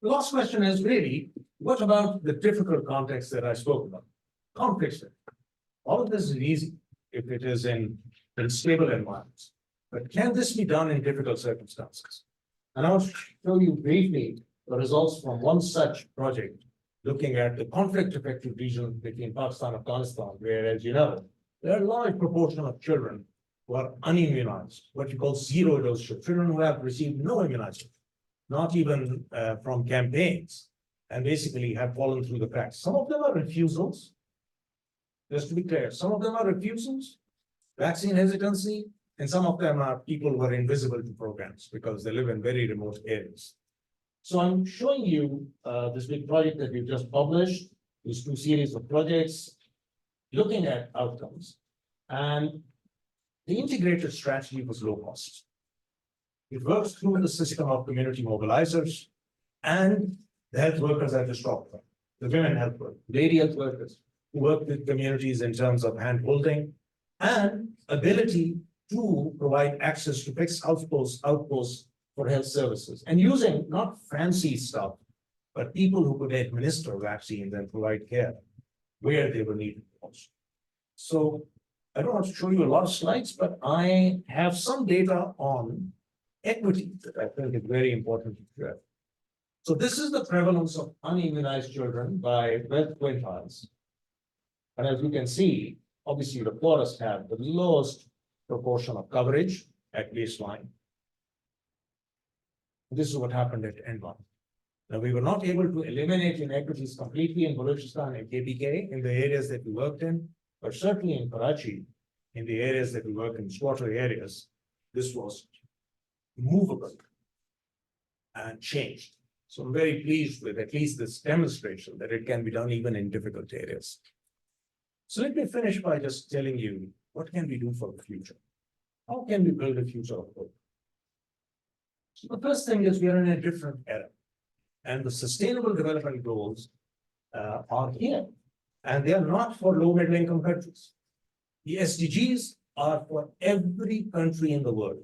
The last question is really, what about the difficult context that I spoke about? Conflicts. All of this is easy if it is in stable environments. But can this be done in difficult circumstances? And I'll show you briefly the results from one such project looking at the conflict-affected region between Pakistan and Afghanistan, where, as you know, there are a large proportion of children who are unimmunized, what you call zero-dose children who have received no immunization, not even from campaigns, and basically have fallen through the cracks. Some of them are refusals, just to be clear. Some of them are refusals, vaccine hesitancy, and some of them are people who are invisible to programs because they live in very remote areas. So I'm showing you this big project that we've just published, these two series of projects looking at outcomes. And the integrated strategy was low cost. It works through the system of community mobilizers and the health workers at the top, the women health workers, lady health workers who work with communities in terms of hand holding and ability to provide access to fixed outposts for health services, and using not fancy stuff, but people who could administer vaccines and provide care where they were needed most. So I don't want to show you a lot of slides, but I have some data on equity that I think is very important to share. So this is the prevalence of unimmunized children by wealth quintiles. And as you can see, obviously the poorest have the lowest proportion of coverage at baseline. This is what happened at N1. Now, we were not able to eliminate inequities completely in Balochistan and KPK in the areas that we worked in, but certainly in Karachi, in the areas that we work in squatter areas, this was movable and changed. So I'm very pleased with at least this demonstration that it can be done even in difficult areas. So let me finish by just telling you, what can we do for the future? How can we build a future of hope? So the first thing is we are in a different era. And the Sustainable Development Goals are here. And they are not for low middle income countries. The SDGs are for every country in the world.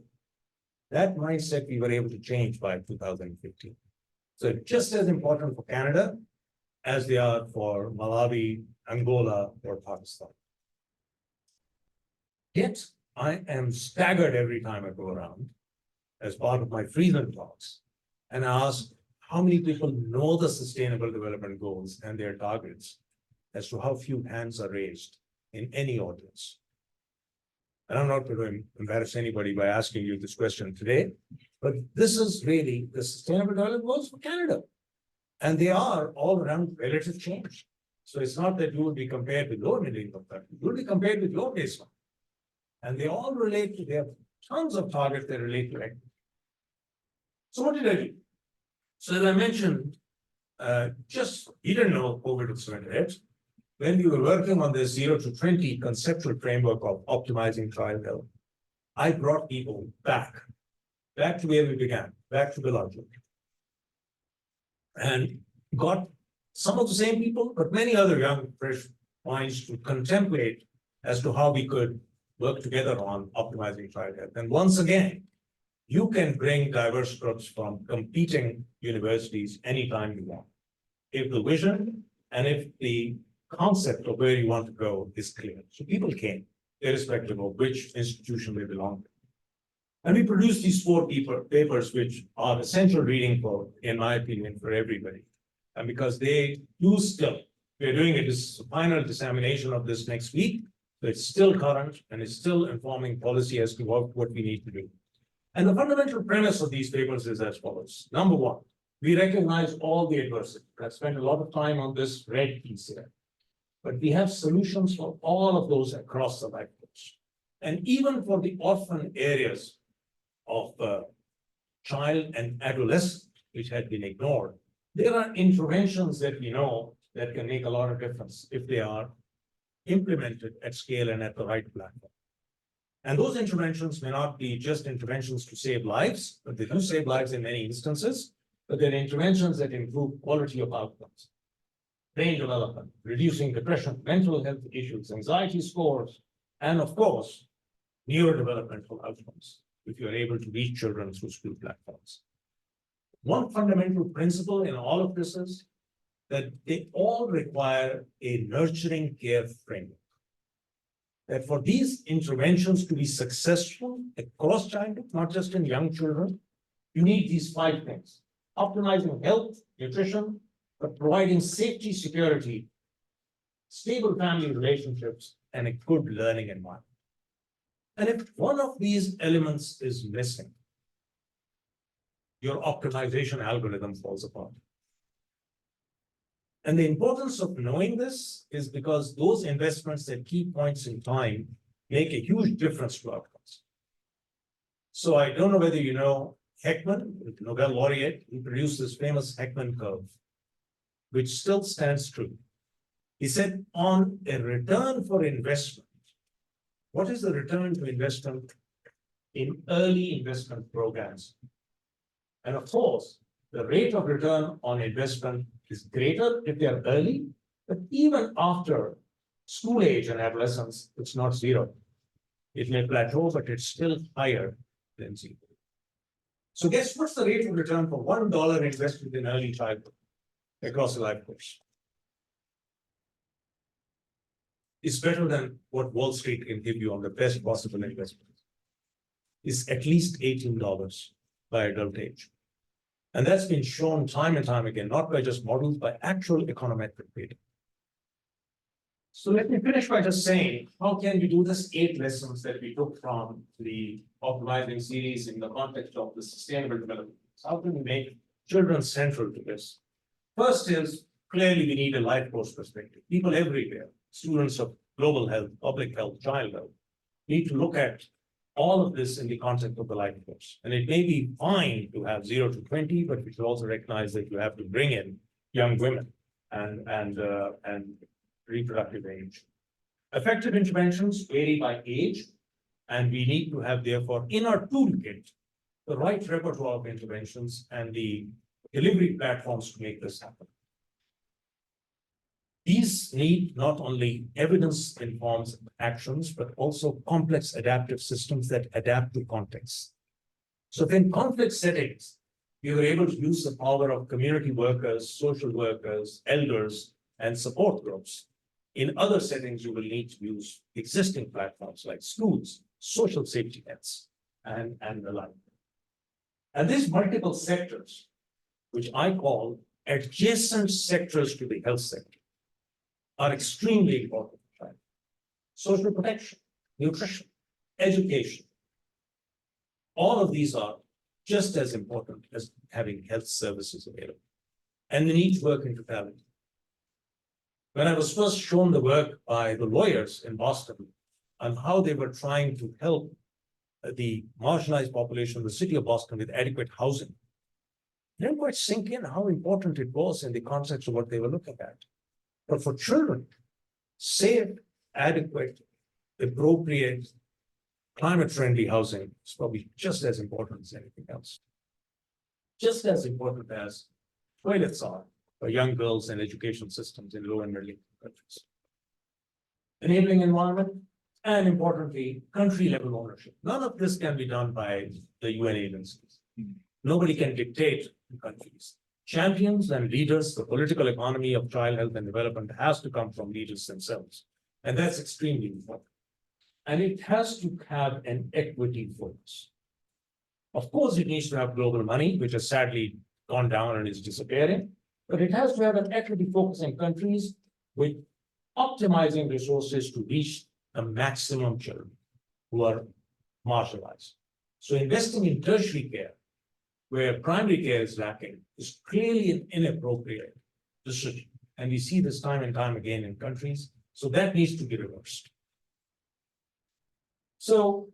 That mindset we were able to change by 2015. So just as important for Canada as they are for Malawi, Angola, or Pakistan. Yet I am staggered every time I go around as part of my Friesen talks and I ask how many people know the Sustainable Development Goals and their targets as to how few hands are raised in any audience. And I'm not going to embarrass anybody by asking you this question today, but this is really the Sustainable Development Goals for Canada. And they are all around relative change. So it's not that you will be compared with low middle income countries, you will be compared with low baseline. And they all relate to, they have tons of targets that relate to equity. So what did I do? So as I mentioned, we didn't know COVID was going to hit. When we were working on this 0 to 20 conceptual framework of optimizing child health, I brought people back to where we began, back to the logic. And got some of the same people, but many other young, fresh minds to contemplate as to how we could work together on optimizing child health. And once again, you can bring diverse groups from competing universities anytime you want. If the vision and if the concept of where you want to go is clear. So people came, irrespective of which institution they belong to. And we produced these 4 papers, which are essential reading for, in my opinion, for everybody. And because they do still, we're doing a final dissemination of this next week, so it's still current and it's still informing policy as to what we need to do. And the fundamental premise of these papers is as follows. Number 1, we recognize all the adversity. I've spent a lot of time on this red piece here. But we have solutions for all of those across the life course. And even for the orphan areas of child and adolescent, which had been ignored, there are interventions that we know that can make a lot of difference if they are implemented at scale and at the right platform. And those interventions may not be just interventions to save lives, but they do save lives in many instances, but they're interventions that improve quality of outcomes. Brain development, reducing depression, mental health issues, anxiety scores, and of course, neurodevelopmental outcomes, if you're able to reach children through school platforms. One fundamental principle in all of this is that they all require a nurturing care framework. That for these interventions to be successful across childhood, not just in young children, you need these 5 things. Optimizing health, nutrition, but providing safety, security, stable family relationships, and a good learning environment. And if one of these elements is missing, your optimization algorithm falls apart. And the importance of knowing this is because those investments at key points in time make a huge difference to outcomes. So I don't know whether you know Heckman, the Nobel laureate, he produced this famous Heckman curve, which still stands true. He said, on a return for investment, what is the return to investment in early investment programs? And of course, the rate of return on investment is greater if they are early, but even after school age and adolescence, it's not 0. It may plateau, but it's still higher than zero. So guess what's the rate of return for $1 invested in early childhood across a life course? It's better than what Wall Street can give you on the best possible investment. It's at least $18 by adult age. And that's been shown time and time again, not by just models, by actual econometric data. So let me finish by just saying, how can we do this 8 lessons that we took from the optimizing series in the context of the sustainable development? How can we make children central to this? First is, clearly we need a life course perspective. People everywhere, students of global health, public health, child health, need to look at all of this in the context of the life course. And it may be fine to have 0 to 20, but we should also recognize that you have to bring in young women and reproductive age. Effective interventions vary by age, and we need to have, therefore, in our toolkit, the right repertoire of interventions and the delivery platforms to make this happen. These need not only evidence-informed actions, but also complex adaptive systems that adapt to context. So in conflict settings, we were able to use the power of community workers, social workers, elders, and support groups. In other settings, you will need to use existing platforms like schools, social safety nets, and the like. And these multiple sectors, which I call adjacent sectors to the health sector, are extremely important. Social protection, nutrition, education. All of these are just as important as having health services available. And they need to work in totality. When I was first shown the work by the lawyers in Boston on how they were trying to help the marginalized population of the city of Boston with adequate housing, I didn't quite sink in how important it was in the context of what they were looking at. But for children, safe, adequate, appropriate, climate-friendly housing is probably just as important as anything else. Just as important as toilets are for young girls and education systems in low and middle income countries. Enabling environment, and importantly, country-level ownership. None of this can be done by the UN agencies. Nobody can dictate to countries. Champions and leaders, the political economy of child health and development has to come from leaders themselves. And that's extremely important. And it has to have an equity focus. Of course, it needs to have global money, which has sadly gone down and is disappearing, but it has to have an equity focus in countries with optimizing resources to reach the maximum children who are marginalized. So investing in tertiary care, where primary care is lacking, is clearly an inappropriate decision. And we see this time and time again in countries. So that needs to be reversed. So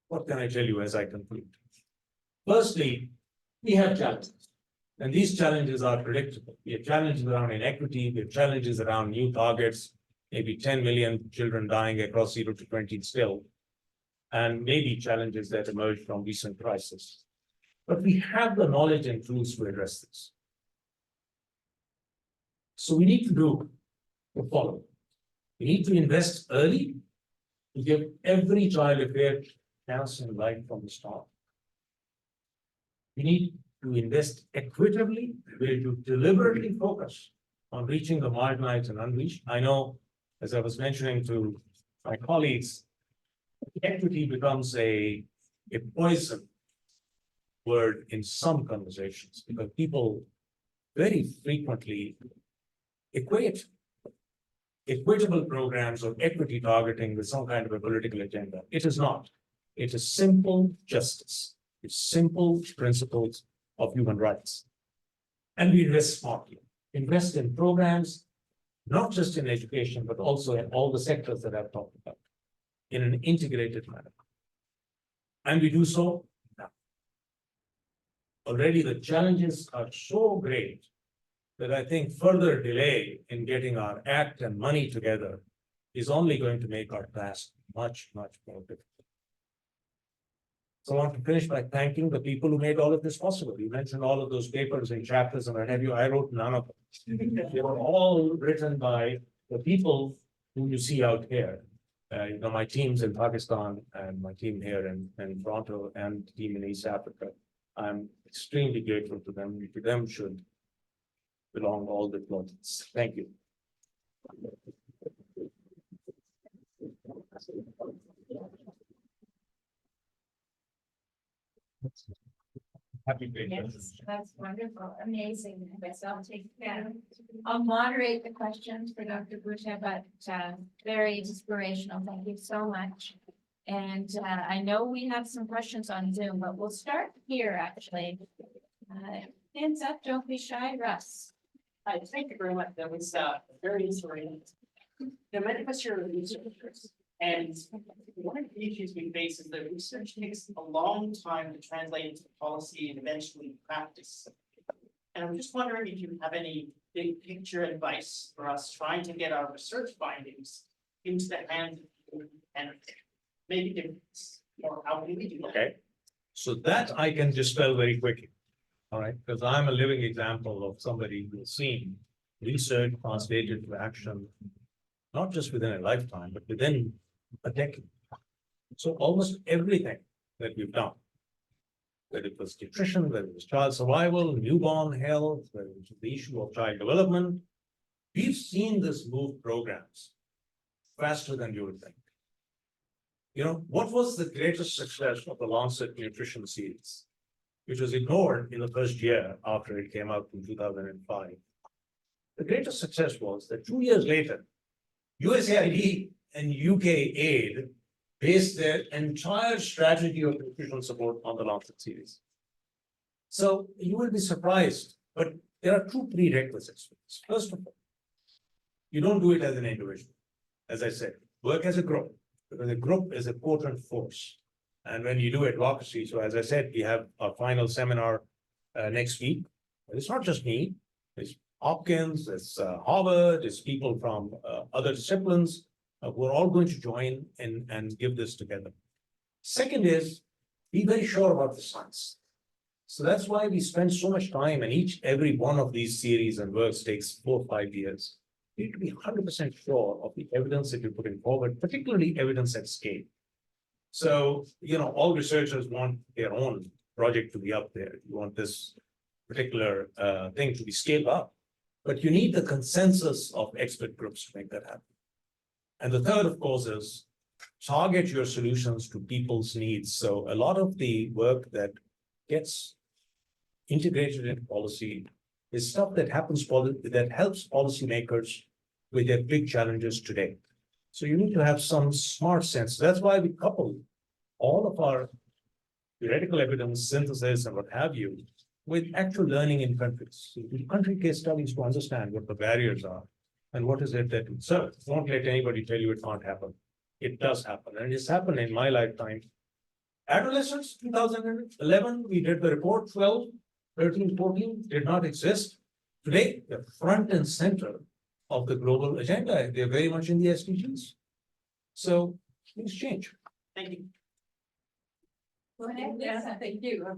what can I tell you as I conclude? Firstly, we have challenges. And these challenges are predictable. We have challenges around inequity, we have challenges around new targets, maybe 10 million children dying across 0 to 20 still, and maybe challenges that emerge from recent crises. But we have the knowledge and tools to address this. So we need to do the following. We need to invest early to give every child a fair chance in life from the start. We need to invest equitably, we need to deliberately focus on reaching the marginalized and unreached. I know, as I was mentioning to my colleagues, equity becomes a poison word in some conversations because people very frequently equate equitable programs or equity targeting with some kind of a political agenda. It is not. It is simple justice. It's simple principles of human rights. And we invest smartly. Invest in programs, not just in education, but also in all the sectors that I've talked about, in an integrated manner. And we do so now. Already the challenges are so great that I think further delay in getting our act and money together is only going to make our task much, much more difficult. So I want to finish by thanking the people who made all of this possible. You mentioned all of those papers and chapters and what have you. I wrote none of them. They were all written by the people who you see out here. My teams in Pakistan and my team here in Toronto and team in East Africa, I'm extremely grateful to them. To them should belong all the plaudits. Thank you. Happy birthday. Yes, that's wonderful, amazing. I guess I'll take that. I'll moderate the questions for Dr. Bhutta, but very inspirational. Thank you so much. And I know we have some questions on Zoom, but we'll start here actually. Hands up, don't be shy, Russ. Hi, thank you very much. That was very inspiring. The many of us here are researchers, and one of the issues we face is that research takes a long time to translate into policy and eventually practice. And I'm just wondering if you have any big picture advice for us trying to get our research findings into the hands of people and maybe difference, or how do we do that? Okay. So that I can dispel very quickly. All right, because I'm a living example of somebody who's seen research translated to action, not just within a lifetime, but within a decade. So almost everything that we've done, whether it was nutrition, whether it was child survival, newborn health, whether it was the issue of child development, we've seen this move programs faster than you would think. What was the greatest success of the Lancet Nutrition series, which was ignored in the first year after it came out in 2005? The greatest success was that 2 years later, USAID and UK aid based their entire strategy of nutritional support on the Lancet series. So you will be surprised, but there are two prerequisites for this. First of all, you don't do it as an individual. As I said, work as a group, because a group is a potent force. And when you do advocacy, so as I said, we have our final seminar next week. But it's not just me, it's Hopkins, it's Harvard, it's people from other disciplines who are all going to join and give this together. Second is, be very sure about the science. So that's why we spend so much time, and every one of these series and works takes 4 or 5 years. You need to be 100% sure of the evidence that you're putting forward, particularly evidence at scale. So, all researchers want their own project to be up there. You want this particular thing to be scaled up, but you need the consensus of expert groups to make that happen. And the third, of course, is target your solutions to people's needs. So a lot of the work that gets integrated into policy is stuff that helps policymakers with their big challenges today. So you need to have some smart sense. That's why we couple all of our theoretical evidence, synthesis, and what have you, with actual learning in countries. So country case studies to understand what the barriers are and what is it that. So don't let anybody tell you it can't happen. It does happen, and it's happened in my lifetime. Adolescents, 2011, we did the report. 12, 13, 14 did not exist. Today, they're front and center of the global agenda. They're very much in the SDGs. So things change. Thank you. Yes, thank you. So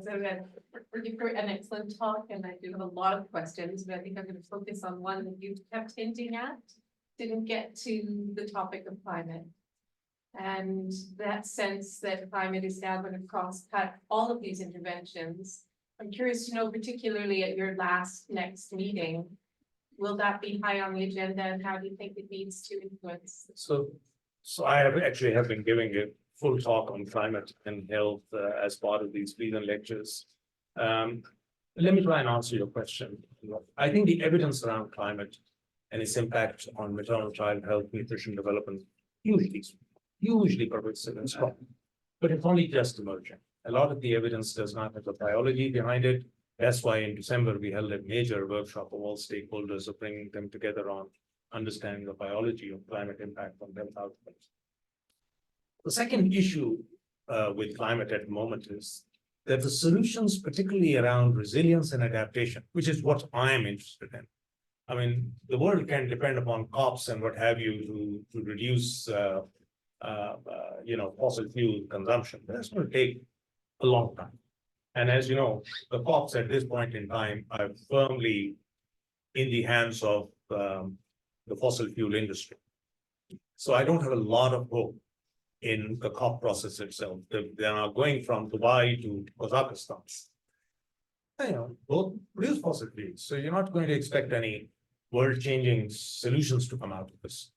for an excellent talk, and I do have a lot of questions, but I think I'm going to focus on one that you kept hinting at. Didn't get to the topic of climate. And that sense that climate is now going to cross-cut all of these interventions. I'm curious to know, particularly at your next meeting, will that be high on the agenda, and how do you think it needs to influence? So I have been giving a full talk on climate and health as part of these Friesen lectures. Let me try and answer your question. I think the evidence around climate and its impact on maternal child health, nutrition development, hugely pervasive and strong, but it's only just emerging. A lot of the evidence does not have the biology behind it. That's why in December, we held a major workshop of all stakeholders of bringing them together on understanding the biology of climate impact on health outcomes. The second issue with climate at the moment is that the solutions, particularly around resilience and adaptation, which is what I'm interested in. I mean, the world can depend upon COPs and what have you to reduce, fossil fuel consumption. But that's going to take a long time. And as you know, the COPs at this point in time are firmly in the hands of the fossil fuel industry. So I don't have a lot of hope in the COP process itself. They are going from Dubai to Kazakhstan. Both produce fossil fuels, so you're not going to expect any world-changing solutions to come out of this.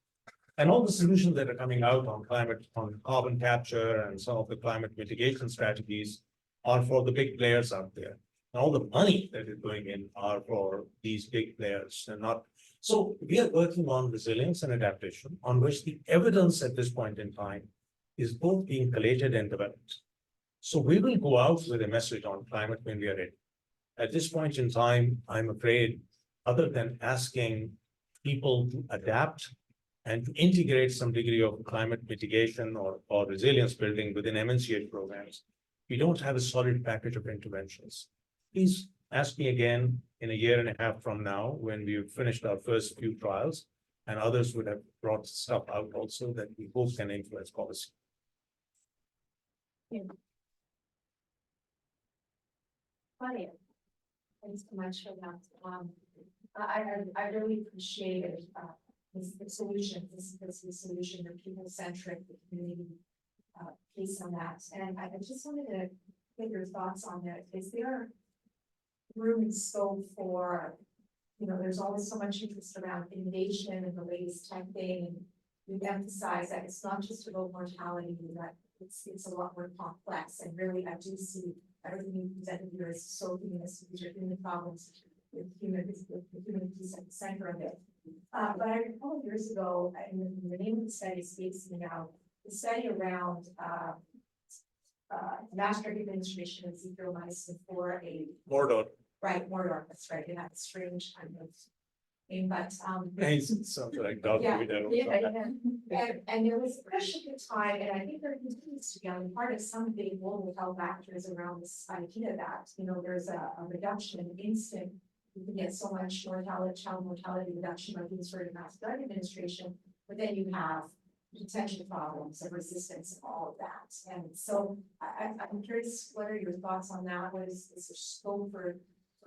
And all the solutions that are coming out on climate, on carbon capture and some of the climate mitigation strategies are for the big players out there. And all the money that is going in are for these big players and not. So we are working on resilience and adaptation, on which the evidence at this point in time is both being collated and developed. So we will go out with a message on climate when we are ready. At this point in time, I'm afraid, other than asking people to adapt and to integrate some degree of climate mitigation or resilience building within MNCH programs, we don't have a solid package of interventions. Please ask me again in a year and a half from now, when we've finished our first few trials, and others would have brought stuff out also that we hope can influence policy. Funny. Thanks so much for that. I really appreciated the solution. This is the solution, the people-centric, the community piece on that. And I just wanted to get your thoughts on that. Is there room and scope for, there's always so much interest around innovation and the latest tech thing. We emphasize that it's not just about mortality, that it's a lot more complex. And really, I do see everything you presented here is so humanistic. These are human problems with human piece at the center of it. But I recall years ago, and the name of the study escapes me now, the study around master administration of azithromycin for a Mordor. right, Mordor, that's right, and that's strange kind of name, but Something like dog yeah, food, I don't yeah. And there was a push at the time, and I think there continues to be on the part of some big global health actors around this idea that, there's a reduction in instant, you can get so much mortality, child mortality reduction by doing sort of mass drug administration, but then you have potential problems of resistance and all of that. And so I'm curious, what are your thoughts on that? What is there scope for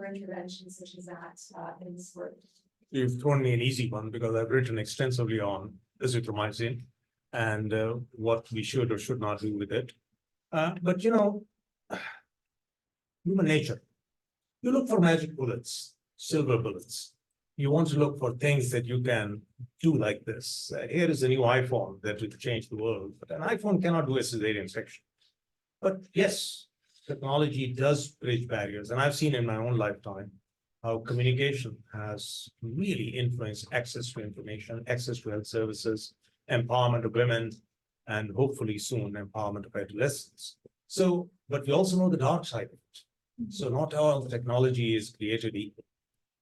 interventions such as that in this work? You've thrown me an easy one because I've written extensively on azithromycin and what we should or should not do with it. But human nature, you look for magic bullets, silver bullets. You want to look for things that you can do like this. Here is a new iPhone that will change the world, but an iPhone cannot do a cesarean section. But yes, technology does bridge barriers. And I've seen in my own lifetime how communication has really influenced access to information, access to health services, empowerment of women, and hopefully soon empowerment of adolescents. So, but we also know the dark side of it. So not all technology is created equal.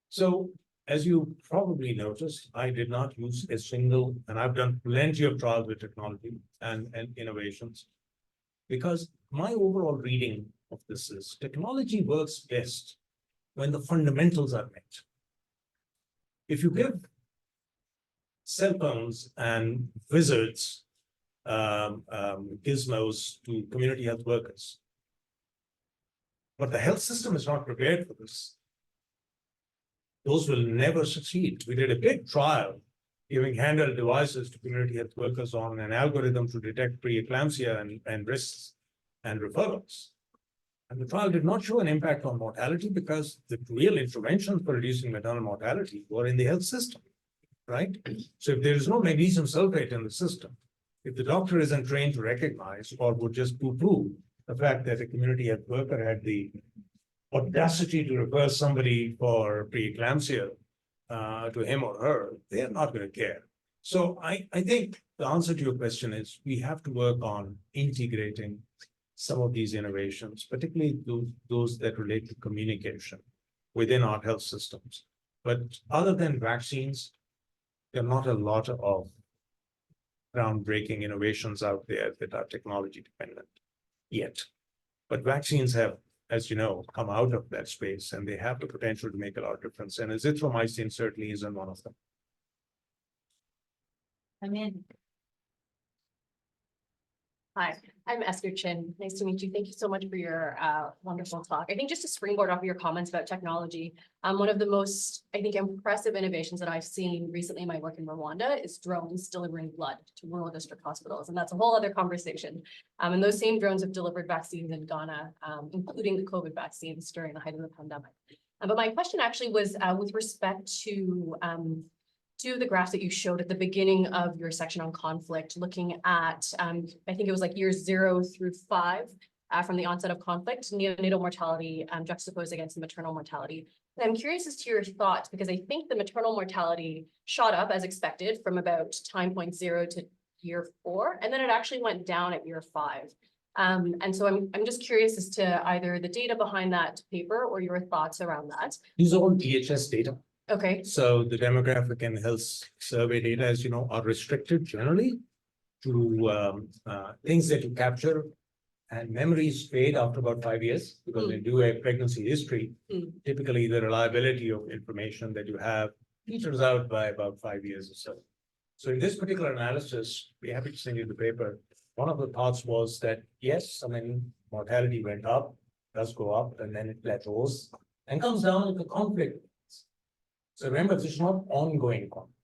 So as you probably noticed, I did not use a single, and I've done plenty of trials with technology and innovations, because my overall reading of this is technology works best when the fundamentals are met. If you give cell phones and wizards gizmos to community health workers, but the health system is not prepared for this, those will never succeed. We did a big trial giving handheld devices to community health workers on an algorithm to detect preeclampsia and risks and referrals. And the trial did not show an impact on mortality because the real interventions for reducing maternal mortality were in the health system, right? So if there is no magnesium sulfate in the system, if the doctor isn't trained to recognize or would just poo-poo the fact that a community health worker had the audacity to refer somebody for preeclampsia to him or her, they're not going to care. So I think the answer to your question is we have to work on integrating some of these innovations, particularly those that relate to communication within our health systems. But other than vaccines, there are not a lot of groundbreaking innovations out there that are technology dependent yet. But vaccines have, as you know, come out of that space and they have the potential to make a lot of difference. And azithromycin certainly isn't one of them. I'm in. Hi, I'm Esther Chin. Nice to meet you. Thank you so much for your wonderful talk. I think just to springboard off of your comments about technology, one of the most, I think, impressive innovations that I've seen recently in my work in Rwanda is drones delivering blood to rural district hospitals. And that's a whole other conversation. And those same drones have delivered vaccines in Ghana, including the COVID vaccines during the height of the pandemic. But my question actually was with respect to two of the graphs that you showed at the beginning of your section on conflict, looking at, I think it was like years 0 through 5 from the onset of conflict, neonatal mortality juxtaposed against the maternal mortality. And I'm curious as to your thoughts, because I think the maternal mortality shot up as expected from about time point 0 to year 4, and then it actually went down at year 5. And so I'm just curious as to either the data behind that paper or your thoughts around that. These are all DHS data. Okay. So the demographic and health survey data, as you know, are restricted generally to things that you capture, and memories fade after about 5 years because they do a pregnancy history. Typically, the reliability of information that you have peters out by about 5 years or so. So in this particular analysis, we're happy to send you the paper. One of the thoughts was that, yes, I mean, mortality went up, does go up, and then it plateaus and comes down with the conflict. So remember, this is not ongoing conflict.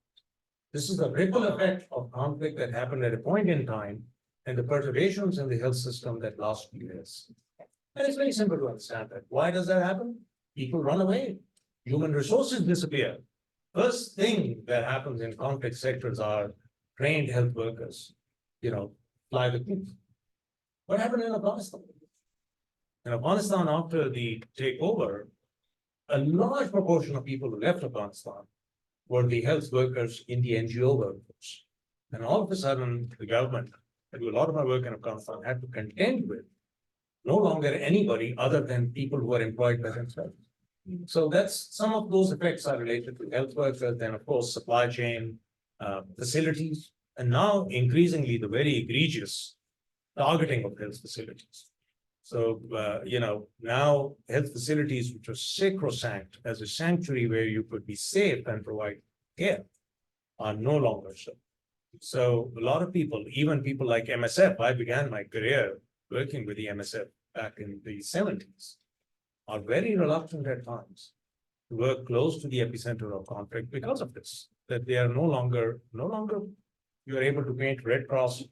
This is the ripple effect of conflict that happened at a point in time and the perturbations in the health system that last few years. And it's very simple to understand that. Why does that happen? People run away. Human resources disappear. First thing that happens in conflict sectors are trained health workers, fly the coop. What happened in Afghanistan? In Afghanistan, after the takeover, a large proportion of people who left Afghanistan were the health workers in the NGO workforce. And all of a sudden, the government, that do a lot of my work in Afghanistan, had to contend with no longer anybody other than people who are employed by themselves. So that's some of those effects are related to health workers, then of course, supply chain, facilities, and now increasingly the very egregious targeting of health facilities. So, now health facilities, which are sacrosanct as a sanctuary where you could be safe and provide care, are no longer so. So a lot of people, even people like MSF, I began my career working with the MSF back in the 70s, are very reluctant at times to work close to the epicenter of conflict because of this, that they are no longer, you are able to paint Red Cross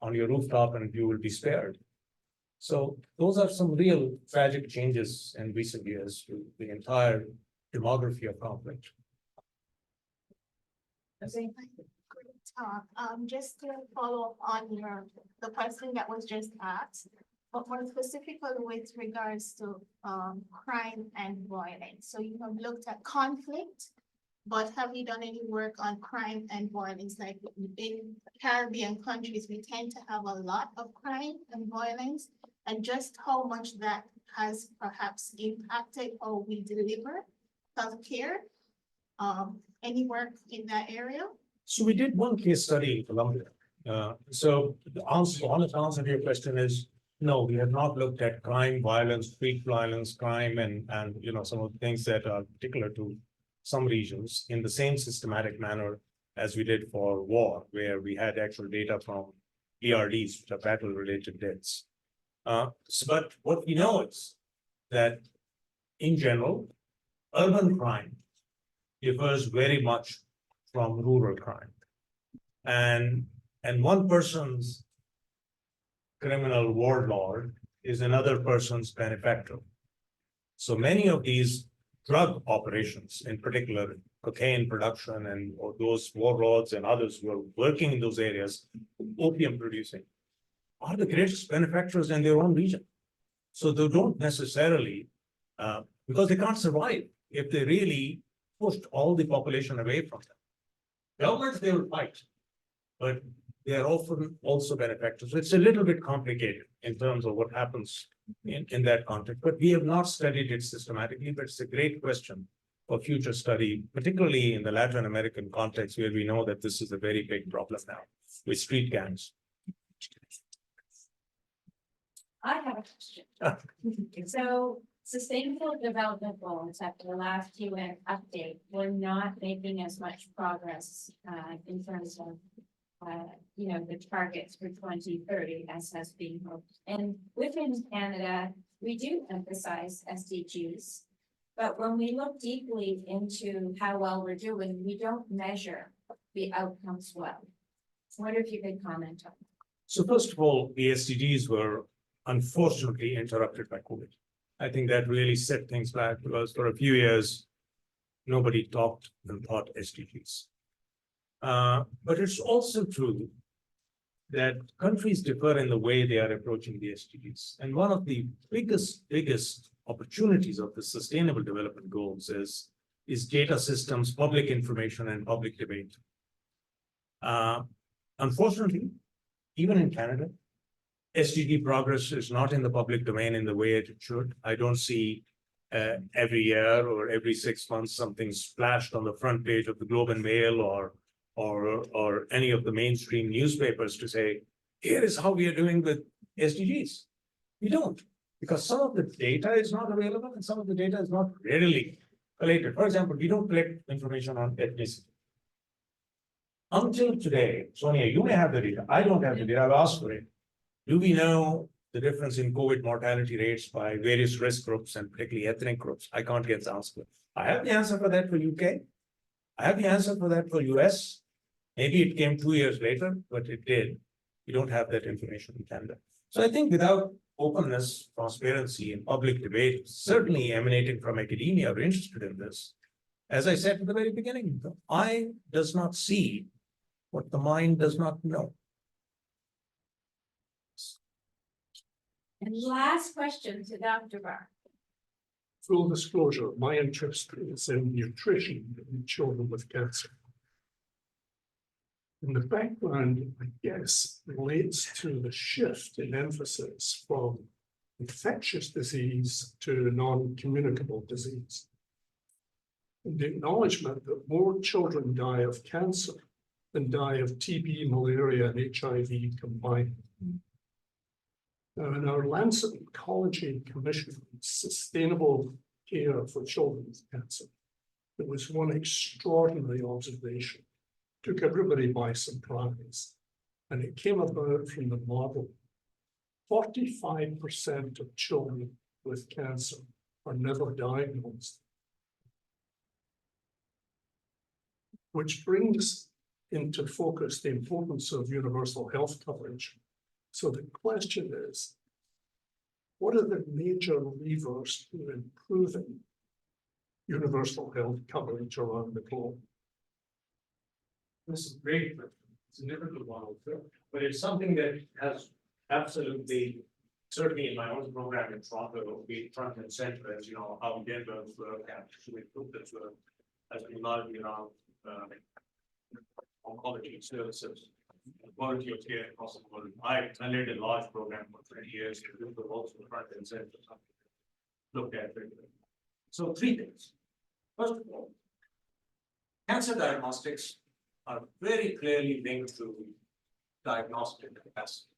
on your rooftop and you will be spared. So those are some real tragic changes in recent years to the entire demography of conflict. Just to follow up on the question that was just asked, but more specifically with regards to crime and violence. So you have looked at conflict, but have you done any work on crime and violence? Like in Caribbean countries, we tend to have a lot of crime and violence, and just how much that has perhaps impacted how we deliver healthcare. Any work in that area? So we did one case study in Colombia. So the honest answer to your question is no, we have not looked at crime, violence, street violence, crime, and some of the things that are particular to some regions in the same systematic manner as we did for war, where we had actual data from BRDs, which are battle-related deaths. But what we know is that in general, urban crime differs very much from rural crime. And one person's criminal warlord is another person's benefactor. So many of these drug operations, in particular cocaine production and or those warlords and others who are working in those areas, opium producing, are the greatest benefactors in their own region. So they don't necessarily, because they can't survive if they really pushed all the population away from them. Governments, they will fight, but they are often also benefactors. So it's a little bit complicated in terms of what happens in that context, but we have not studied it systematically, but it's a great question for future study, particularly in the Latin American context, where we know that this is a very big problem now with street gangs. I have a question. So Sustainable Development Goals after the last UN update, we're not making as much progress in terms of the targets for 2030 as has been hoped. And within Canada, we do emphasize SDGs. But when we look deeply into how well we're doing, we don't measure the outcomes well. I wonder if you could comment on that. So first of all, the SDGs were unfortunately interrupted by COVID. I think that really set things back because for a few years, nobody talked and thought SDGs. But it's also true that countries differ in the way they are approaching the SDGs. And one of the biggest opportunities of the Sustainable Development Goals is data systems, public information, and public debate. Unfortunately, even in Canada, SDG progress is not in the public domain in the way it should. I don't see every year or every 6 months something splashed on the front page of the Globe and Mail or any of the mainstream newspapers to say, here is how we are doing with SDGs. We don't, because some of the data is not available and some of the data is not readily collated. For example, we don't collect information on ethnicity. Until today, Sonia, you may have the data. I don't have the data. I've asked for it. Do we know the difference in COVID mortality rates by various risk groups and particularly ethnic groups? I can't get the answer. I have the answer for that for UK. I have the answer for that for US. Maybe it came 2 years later, but it did. We don't have that information in Canada. So I think without openness, transparency, and public debate, certainly emanating from academia are interested in this. As I said at the very beginning, the eye does not see what the mind does not know. And last question to Dr. Barr. Full disclosure, my interest is in nutrition in children with cancer. And the background, I guess, relates to the shift in emphasis from infectious disease to non-communicable disease. And the acknowledgement that more children die of cancer than die of TB, malaria, and HIV combined. Now, in our Lancet Oncology Commission on Sustainable Care for Children with Cancer, there was one extraordinary observation, took everybody by surprise, and it came about from the model. 45% of children with cancer are never diagnosed, which brings into focus the importance of universal health coverage. So the question is, what are the major levers to improving universal health coverage around the globe? This is great, but it's a difficult one, but it's something that has absolutely, certainly in my own program in Toronto, be front and center, as you know, how Denver's work actually put this work has been largely around oncology services, quality of care across the world. I led a large program for 20 years, this was also front and center, looked at it. So 3 things. First of all, cancer diagnostics are very clearly linked to diagnostic capacity.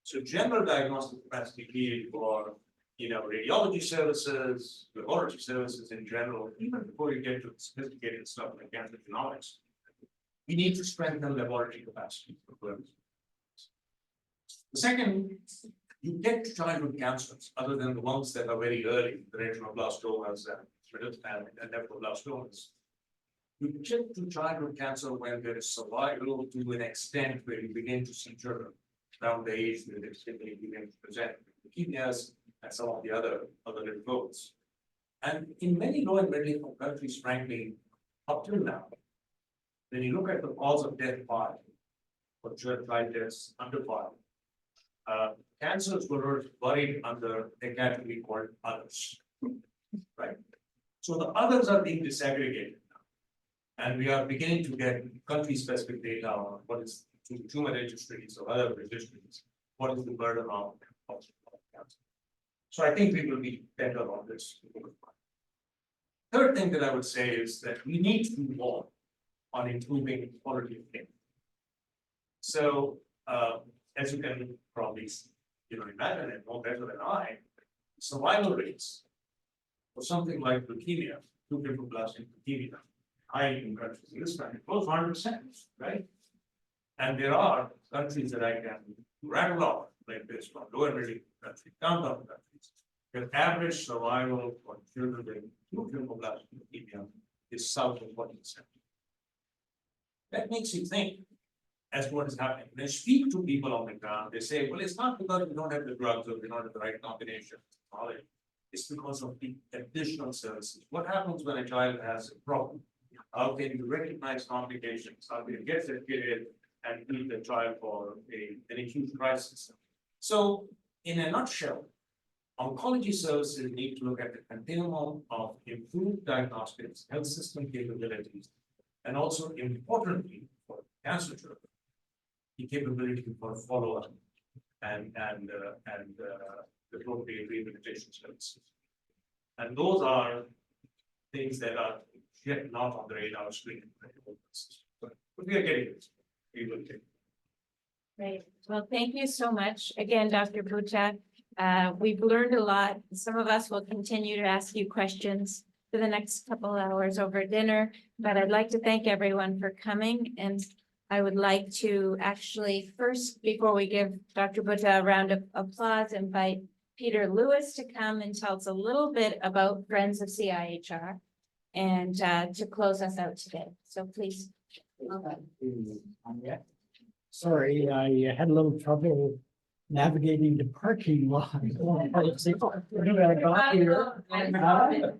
So general diagnostic capacity, be it for radiology services, laboratory services in general, even before you get to sophisticated stuff like cancer genomics, we need to strengthen laboratory capacity. The second, you get to childhood cancers other than the ones that are very early, the retinoblastomas and nephroplasmomas. You get to childhood cancer when there is survival to an extent where you begin to see children around the age where they typically begin to present leukemias and some of the other lymphomas. And in many low and middle income countries, frankly, up till now, when you look at the cause of death part for child deaths under 5, cancers were buried under a category called others, right? So the others are being disaggregated now, and we are beginning to get country-specific data on what is through tumor registries or other registries, what is the burden of cancer. So I think we will be better on this. Third thing that I would say is that we need to do more on improving quality of care. So as you can probably imagine and know better than I, survival rates for something like leukemia, leukocytic leukemia, high in countries in this country, close to 100%, right? And there are countries that I can rattle off, like this one, lower middle country, downtown countries. The average survival for children with acute lymphoblastic leukemia is south of 40%. That makes you think as to what is happening. When I speak to people on the ground, they say, well, it's not because we don't have the drugs or we don't have the right combination of knowledge. It's because of the additional services. What happens when a child has a problem? How can you recognize complications? How can you get the kid and treat the child for an acute crisis? So, in a nutshell, oncology services need to look at the continuum of improved diagnostics, health system capabilities, and also importantly for cancer children, the capability for follow-up and the appropriate rehabilitation services. And those are things that are yet not on the radar screen. But we are getting it. We will get it. Great. Well, thank you so much. Again, Dr. Bhutta, we've learned a lot. Some of us will continue to ask you questions for the next couple hours over dinner, but I'd like to thank everyone for coming. And I would like to actually first, before we give Dr. Bhutta a round of applause, invite Peter Lewis to come and tell us a little bit about Friends of CIHR and to close us out today. So please. Sorry, I had a little trouble navigating the parking lot. When I got here.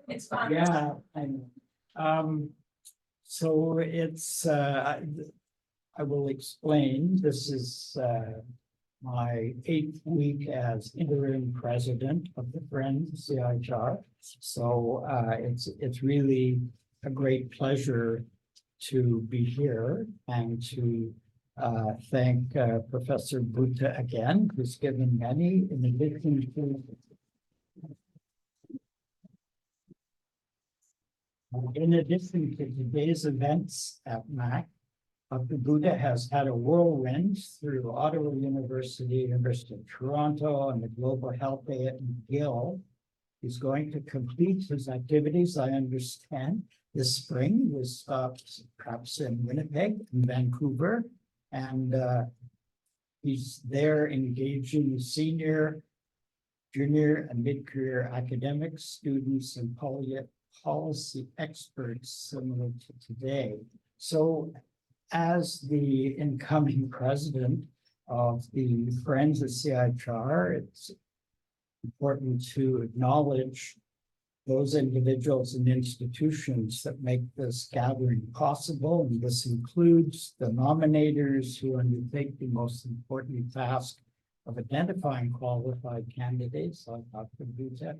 It's fine. Yeah, I know. So it's, I will explain, this is my 8th week as interim president of the Friends CIHR. So it's really a great pleasure to be here and to thank Professor Bhutta again, who's given many in addition to today's events at MAC. Dr. Bhutta has had a whirlwind through Ottawa University, University of Toronto, and the Global Health Day at McGill. He's going to complete his activities, I understand, this spring with perhaps in Winnipeg and Vancouver. And he's there engaging senior, junior, and mid-career academics, students, and policy experts similar to today. So as the incoming president of the Friends of CIHR, it's important to acknowledge those individuals and institutions that make this gathering possible. And this includes the nominators who undertake the most important task of identifying qualified candidates like Dr. Bhutta.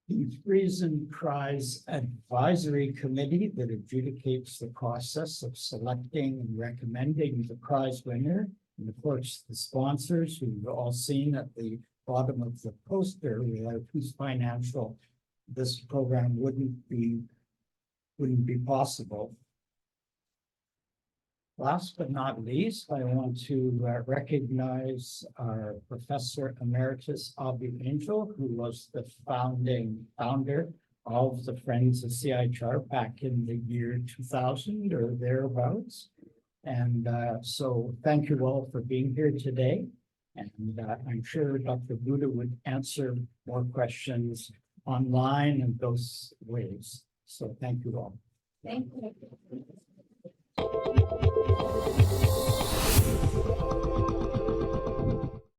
The Friesen Prize Advisory Committee that adjudicates the process of selecting and recommending the prize winner. And of course, the sponsors who you've all seen at the bottom of the poster, without whose financial this program wouldn't be possible. Last but not least, I want to recognize our Professor Emeritus Avi Angel, who was the founder of the Friends of CIHR back in the year 2000 or thereabouts. And so thank you all for being here today. And I'm sure Dr. Bhutta would answer more questions online and those ways. So thank you all. Thank you.